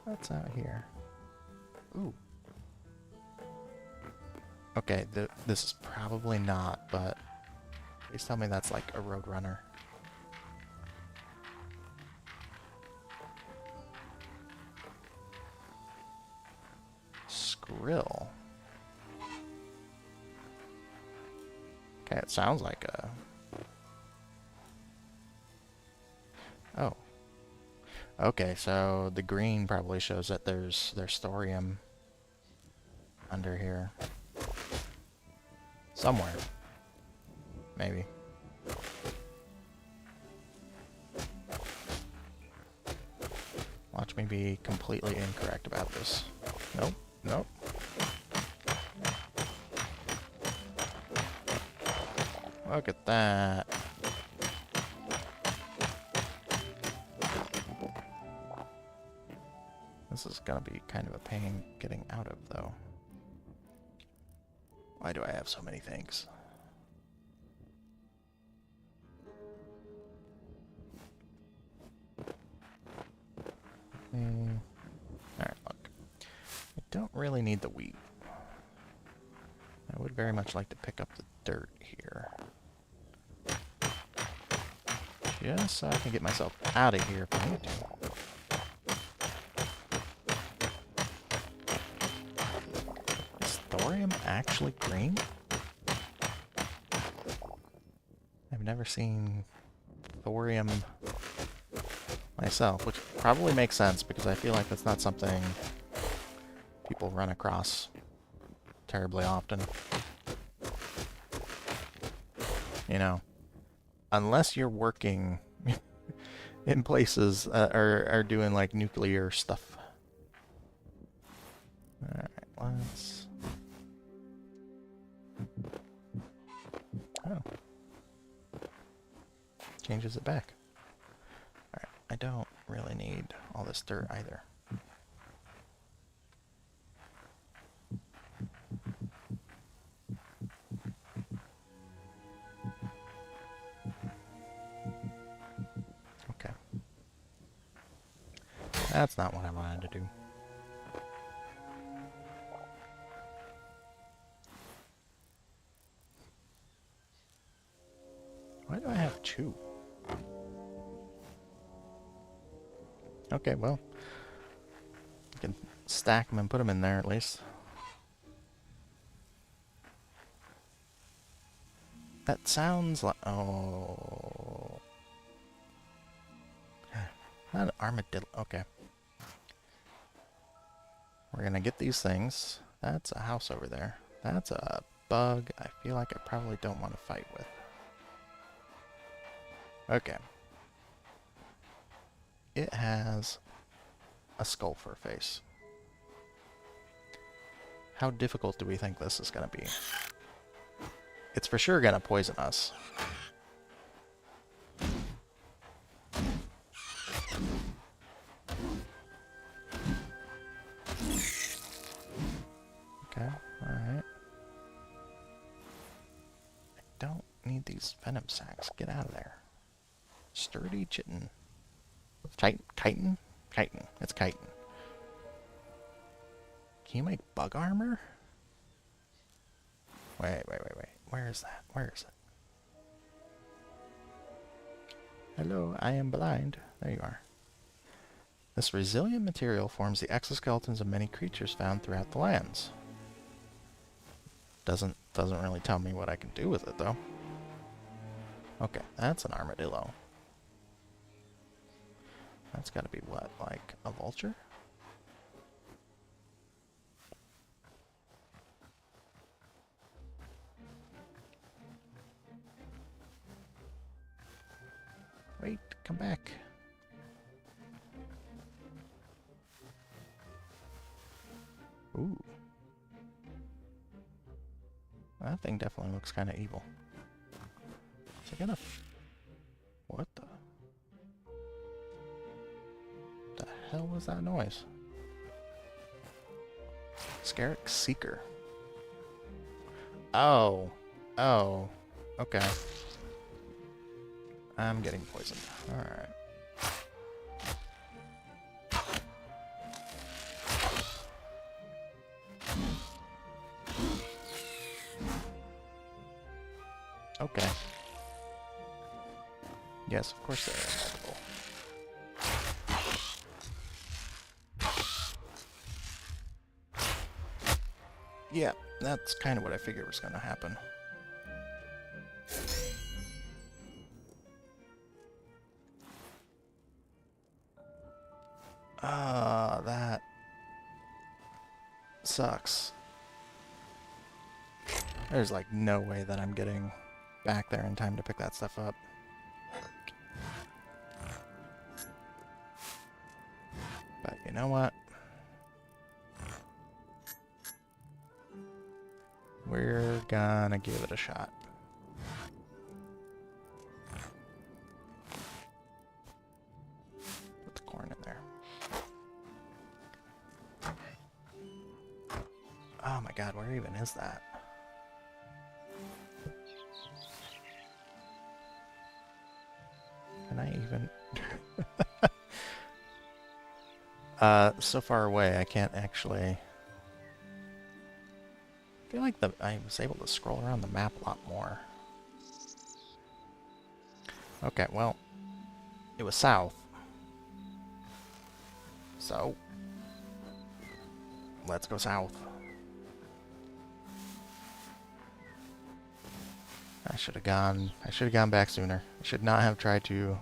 What's out here? Ooh. Okay, this is probably not, but please tell me that's like a roadrunner. Skrill. Okay, it sounds like a... Oh. Okay, so the green probably shows that there's thorium under here. Somewhere. Maybe. Watch me be completely incorrect about this. Nope, nope. Look at that. This is gonna be kind of a pain getting out of, though. Why do I have so many things? Alright, look. I don't really need the wheat. I would very much like to pick up the dirt here. Just so I can get myself out of here if I need to. Is thorium actually green? I've never seen thorium myself, which probably makes sense because I feel like that's not something people run across terribly often. You know, unless you're working in places or doing like nuclear stuff. Alright, let's... Oh. Changes it back. Alright, I don't really need all this dirt either. Okay. That's not what I wanted to do. Why do I have two? Okay, well, I can stack them and put them in there at least. That sounds like... Oh... Not an armadillo. Okay. We're gonna get these things. That's a house over there. That's a bug I feel like I probably don't want to fight with. Okay. It has a skull for a face. How difficult do we think this is gonna be? It's for sure gonna poison us. Okay, alright. I don't need these venom sacs. Get out of there. Sturdy chitin. Chitin? Chitin. It's chitin. Can you make bug armor? Wait. Where is that? Where is it? Hello, I am blind. There you are. This resilient material forms the exoskeletons of many creatures found throughout the lands. Doesn't really tell me what I can do with it, though. Okay, that's an armadillo. That's gotta be what, like a vulture? Wait, come back. Ooh. That thing definitely looks kind of evil. Is it gonna... What the... The hell was that noise? Scarrick Seeker. Oh. Oh. Okay. I'm getting poisoned. Alright. Okay. Yes, of course there are multiple. Yeah, that's kind of what I figured was going to happen. That sucks. There's like no way that I'm getting back there in time to pick that stuff up. But know what? We're gonna give it a shot. Put the corn in there. Oh my god, where even is that? Can I even... so far away I can't actually... I feel like I was able to scroll around the map a lot more. Okay, well, it was south. So, let's go south. I should have gone back sooner. I should not have tried to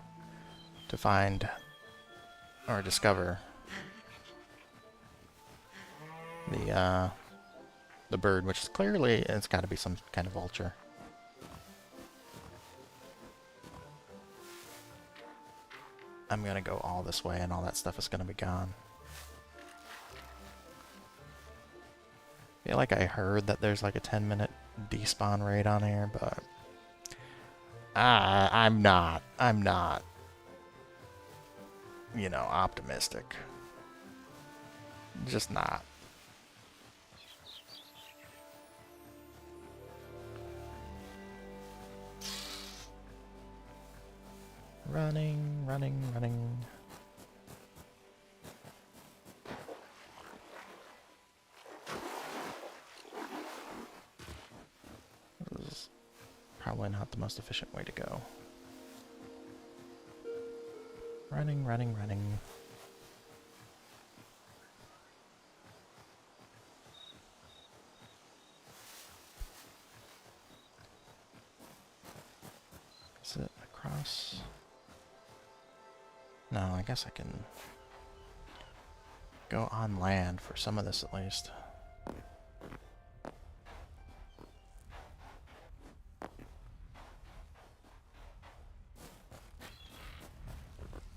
find or discover the bird, which is clearly, it's got to be some kind of vulture. I'm gonna go all this way and all that stuff is gonna be gone. I feel like I heard that there's like a 10-minute despawn rate on here, but I'm not, you know, optimistic. Just not. Running, running, running. This is probably not the most efficient way to go. Running, running, running. Is it across? No, I guess I can go on land for some of this at least.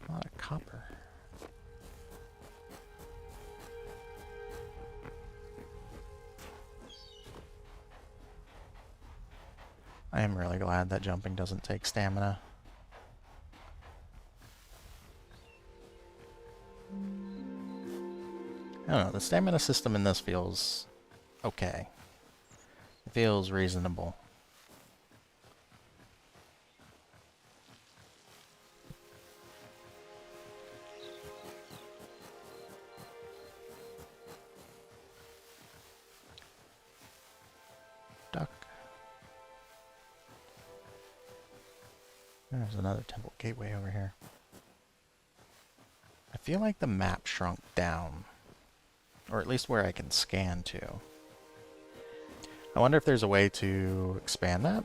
A lot of copper. I am really glad that jumping doesn't take stamina. I don't know, the stamina system in this feels okay. It feels reasonable. Duck. There's another temple gateway over here. I feel like the map shrunk down. Or at least where I can scan to. I wonder if there's a way to expand that?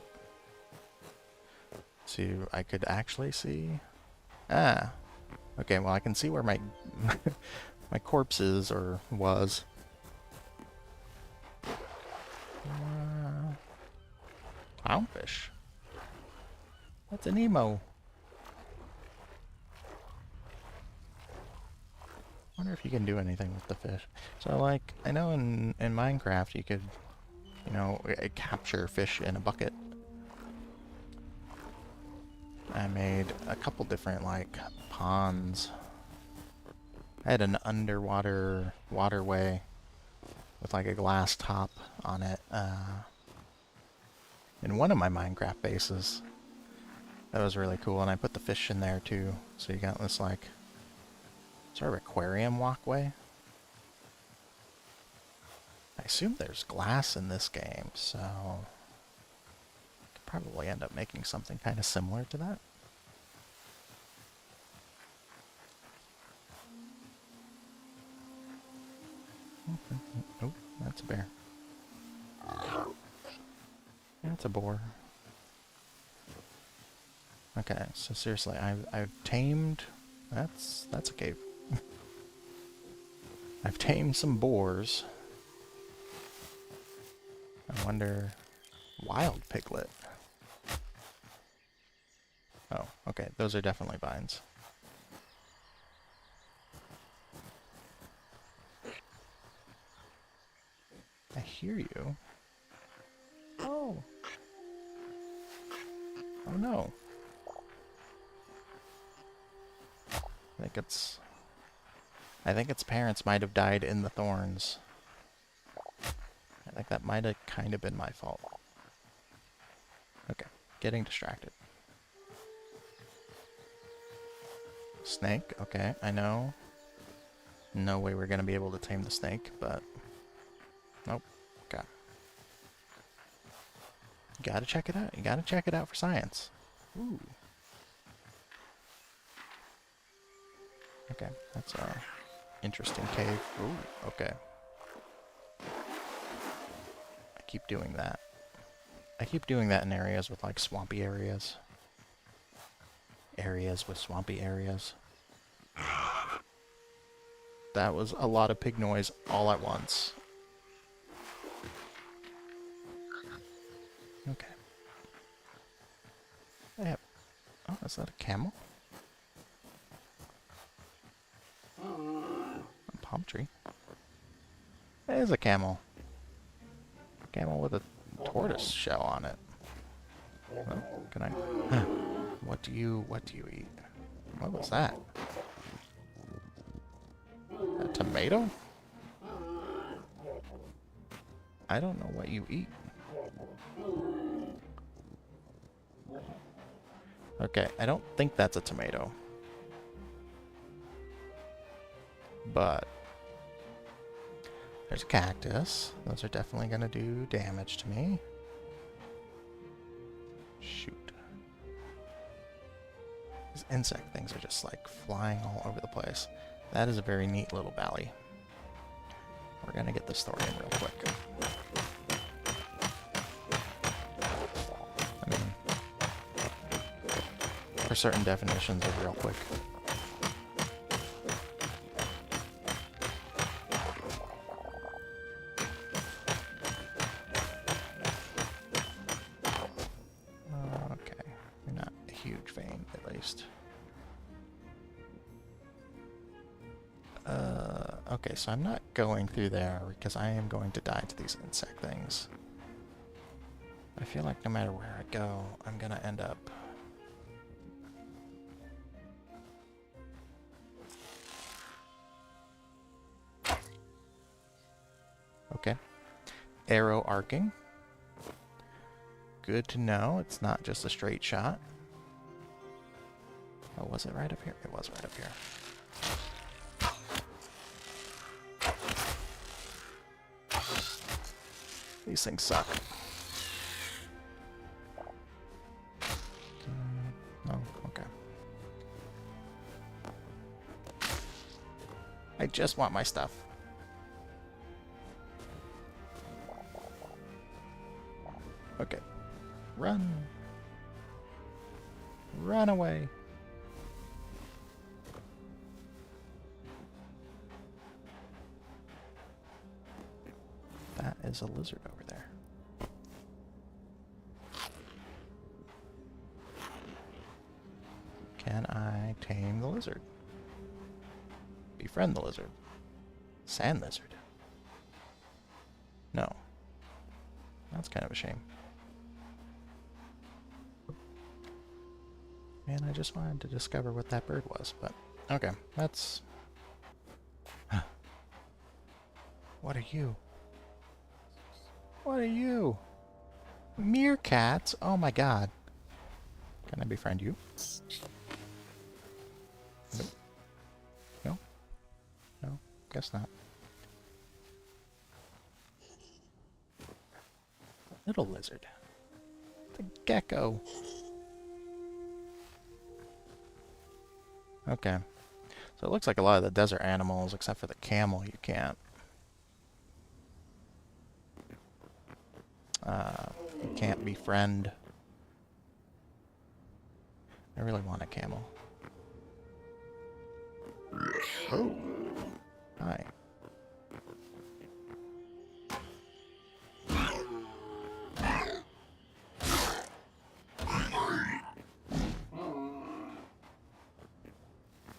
So I could actually see... Ah. Okay, well I can see where my my corpse is, or was. Clownfish. That's an emo. Wonder if you can do anything with the fish. So, like, I know in Minecraft you could, you know, capture fish in a bucket. I made a couple different, like, ponds. I had an underwater waterway with, like, a glass top on it in one of my Minecraft bases. That was really cool, and I put the fish in there, too. So you got this, like... sort of aquarium walkway. I assume there's glass in this game, so could probably end up making something kind of similar to that. Oh, that's a bear. That's a boar. Okay, so seriously, I've tamed... That's a cave. I've tamed some boars. I wonder... Wild piglet. Oh, okay, those are definitely vines. I hear you. Oh. Oh no. I think its parents might have died in the thorns. I think that might have kind of been my fault. Okay, getting distracted. Snake, okay, I know. No way we're gonna be able to tame the snake, but... Nope, okay. You gotta check it out. You gotta check it out for science. Ooh. Okay, that's a interesting cave. Ooh, okay. I keep doing that. I keep doing that in areas with, like, swampy areas. Areas with swampy areas. That was a lot of pig noise all at once. Okay. I have... Oh, is that a camel? A palm tree? That is a camel. Camel with a tortoise shell on it. Well, can I... Huh. What do you eat? What was that? A tomato? I don't know what you eat. Okay, I don't think that's a tomato. But there's a cactus. Those are definitely going to do damage to me. Shoot. These insect things are just like flying all over the place. That is a very neat little valley. We're going to get this story in real quick. I mean, for certain definitions of real quick. Okay, you're not a huge vein, at least. Okay, so I'm not going through there because I am going to die to these insect things. I feel like no matter where I go, I'm gonna end up... Okay. Arrow arcing. Good to know. It's not just a straight shot. Oh, was it right up here? It was right up here. These things suck. No, okay. I just want my stuff. Okay. Run. Run away. That is a lizard over there. Can I tame the lizard? Befriend the lizard. Sand lizard. No. That's kind of a shame. Man, I just wanted to discover what that bird was, but... Okay, that's... What are you? What are you? Meerkats? Oh my god. Can I befriend you? Nope. No? No? Guess not. Little lizard. The gecko. Okay. So it looks like a lot of the desert animals, except for the camel, you can't. You can't befriend. I really want a camel. Oh. Hi.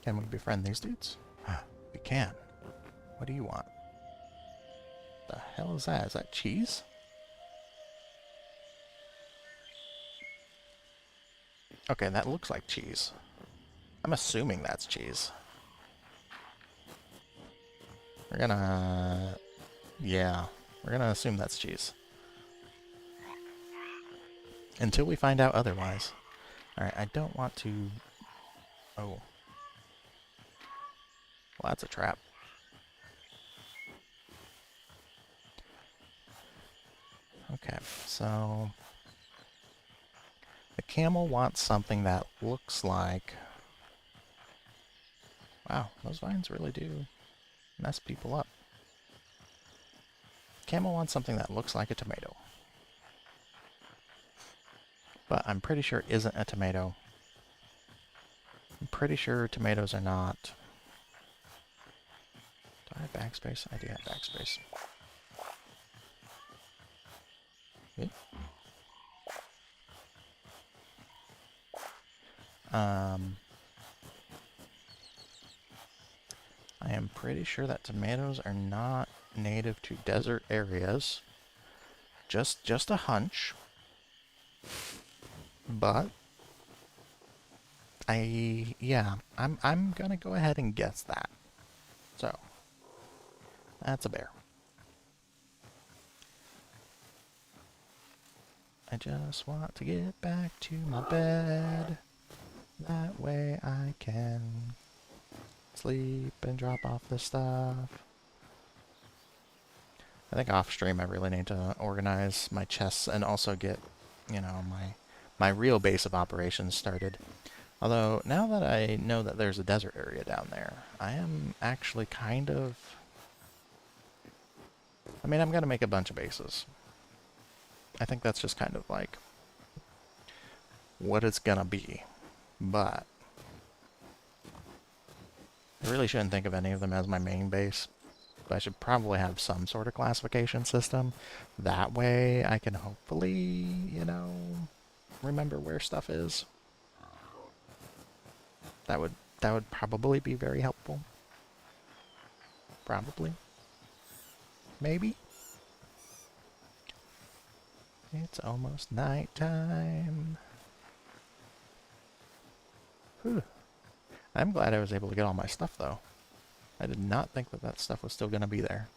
Can we befriend these dudes? We can. What do you want? The hell is that? Is that cheese? Okay, that looks like cheese. I'm assuming that's cheese. We're gonna... Yeah, we're gonna assume that's cheese. Until we find out otherwise. Alright, I don't want to... Oh. Well, that's a trap. Okay, so... The camel wants something that looks like... Wow, those vines really do mess people up. Camel wants something that looks like a tomato. But I'm pretty sure it isn't a tomato. I'm pretty sure tomatoes are not... Do I have backspace? I do have backspace. Okay. I am pretty sure that tomatoes are not native to desert areas. Just a hunch. But I'm gonna go ahead and guess that. So that's a bear. I just want to get back to my bed. That way I can sleep and drop off the stuff. I think off stream I really need to organize my chests and also get, you know, my real base of operations started. Although, now that I know that there's a desert area down there, I am actually kind of... I mean, I'm going to make a bunch of bases. I think that's just kind of like what it's going to be. But I really shouldn't think of any of them as my main base. But I should probably have some sort of classification system. That way I can hopefully, you know, remember where stuff is. That would probably be very helpful. Probably. Maybe. It's almost nighttime. Whew. I'm glad I was able to get all my stuff, though. I did not think that that stuff was still going to be there.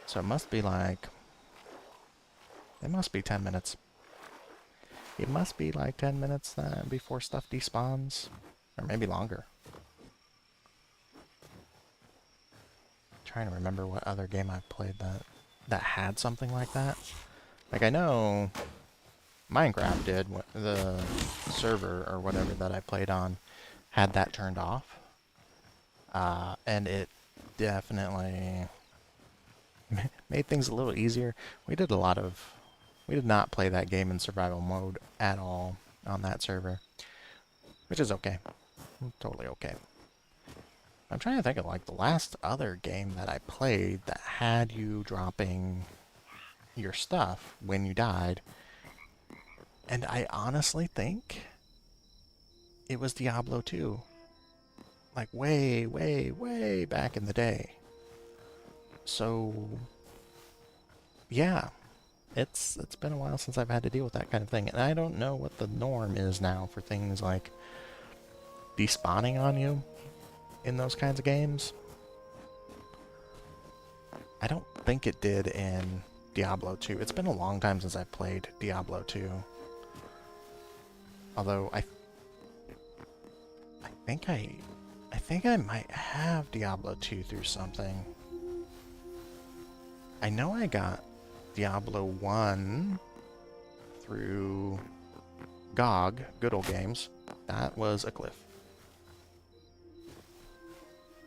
So it must be like... It must be 10 minutes. It must be like 10 minutes before stuff despawns. Or maybe longer. I'm trying to remember what other game I played that had something like that. Like, I know Minecraft did. The server or whatever that I played on had that turned off. And it definitely made things a little easier. We did not play that game in survival mode at all on that server, which is okay. Totally okay. I'm trying to think of like the last other game that I played that had you dropping your stuff when you died, and I honestly think it was Diablo 2. Like way, way, way back in the day. So yeah, it's been a while since I've had to deal with that kind of thing, and I don't know what the norm is now for things like despawning on you in those kinds of games. I don't think it did in Diablo 2. It's been a long time since I've played Diablo 2. Although I think I might have Diablo 2 through something. I know I got Diablo 1 through GOG, Good Old Games. That was a cliff.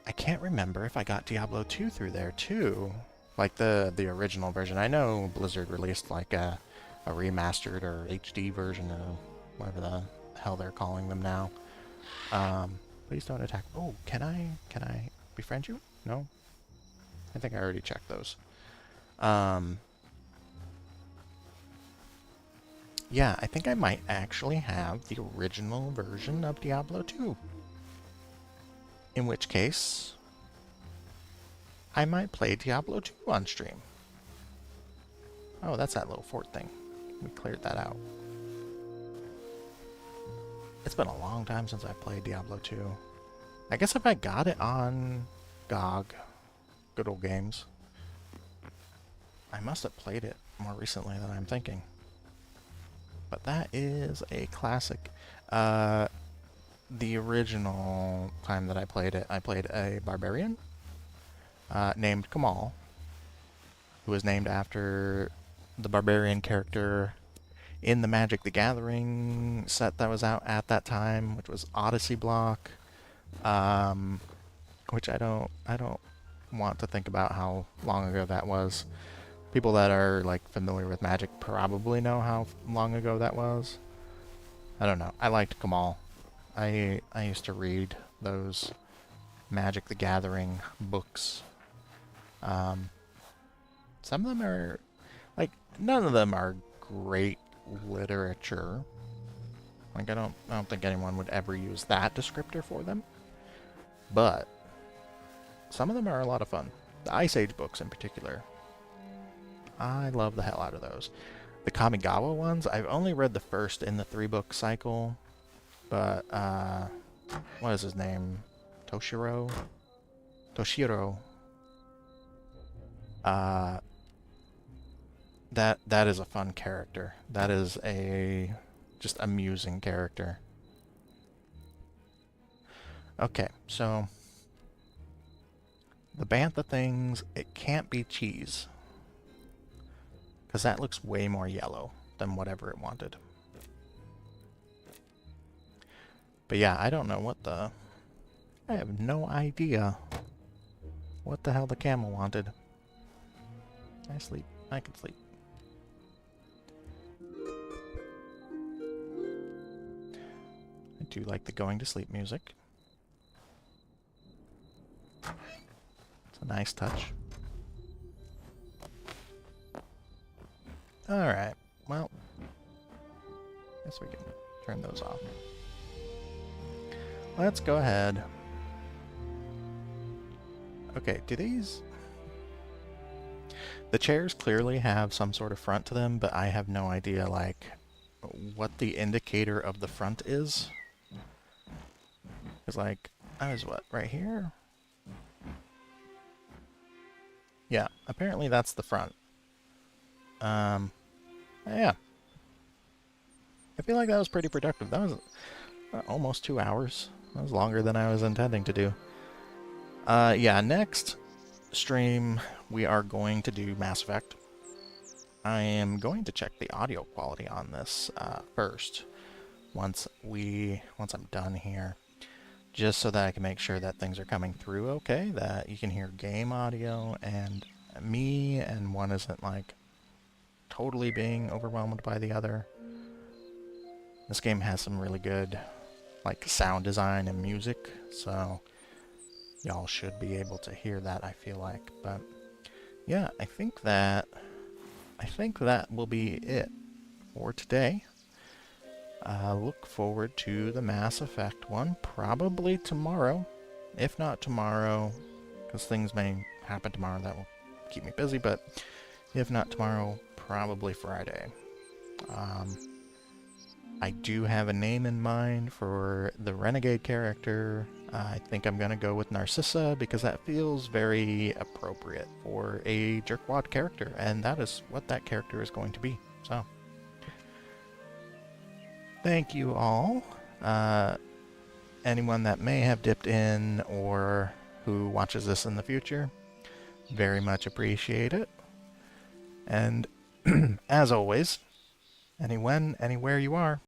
I can't remember if I got Diablo 2 through there too. Like the original version. I know Blizzard released like a remastered or HD version or whatever the hell they're calling them now. Please don't attack. Oh, can I befriend you? No? I think I already checked those. Yeah, I think I might actually have the original version of Diablo 2. In which case, I might play Diablo 2 on stream. Oh, that's that little fort thing. We cleared that out. It's been a long time since I played Diablo 2. I guess if I got it on GOG, Good Old Games, I must have played it more recently than I'm thinking. But that is a classic. The original time that I played it, I played a barbarian named Kamal, who was named after the barbarian character in the Magic the Gathering set that was out at that time, which was Odyssey Block, which I don't want to think about how long ago that was. People that are like familiar with Magic probably know how long ago that was. I don't know. I liked Kamal. I used to read those Magic the Gathering books. Some of them are like none of them are great literature. Like I don't think anyone would ever use that descriptor for them. But some of them are a lot of fun. The Ice Age books in particular. I love the hell out of those. The Kamigawa ones, I've only read the first in the 3-book cycle, but what is his name? Toshiro? That is a fun character. That is a just amusing character. Okay, so the bantha things, it can't be cheese. Because that looks way more yellow than whatever it wanted. But yeah, I don't know what the... I have no idea what the hell the camel wanted. I sleep. I can sleep. I do like the going to sleep music. It's a nice touch. Alright, well, guess we can turn those off. Let's go ahead. Okay, do these... The chairs clearly have some sort of front to them, but I have no idea, like, what the indicator of the front is. Because, like, I was, what, right here? Yeah, apparently that's the front. Yeah. I feel like that was pretty productive. That was almost 2 hours. That was longer than I was intending to do. Yeah, next stream we are going to do Mass Effect. I am going to check the audio quality on this first, once I'm done here, just so that I can make sure that things are coming through okay, that you can hear game audio and me, and one isn't like totally being overwhelmed by the other. This game has some really good like sound design and music, so y'all should be able to hear that, I feel like. But yeah, I think that will be it for today. Look forward to the Mass Effect one, probably tomorrow. If not tomorrow, because things may happen tomorrow that will keep me busy, but if not tomorrow, probably Friday. I do have a name in mind for the Renegade character. I think I'm going to go with Narcissa because that feels very appropriate for a jerkwad character, and that is what that character is going to be. So, thank you all. Anyone that may have dipped in or who watches this in the future, very much appreciate it. And as always, anywhere you are,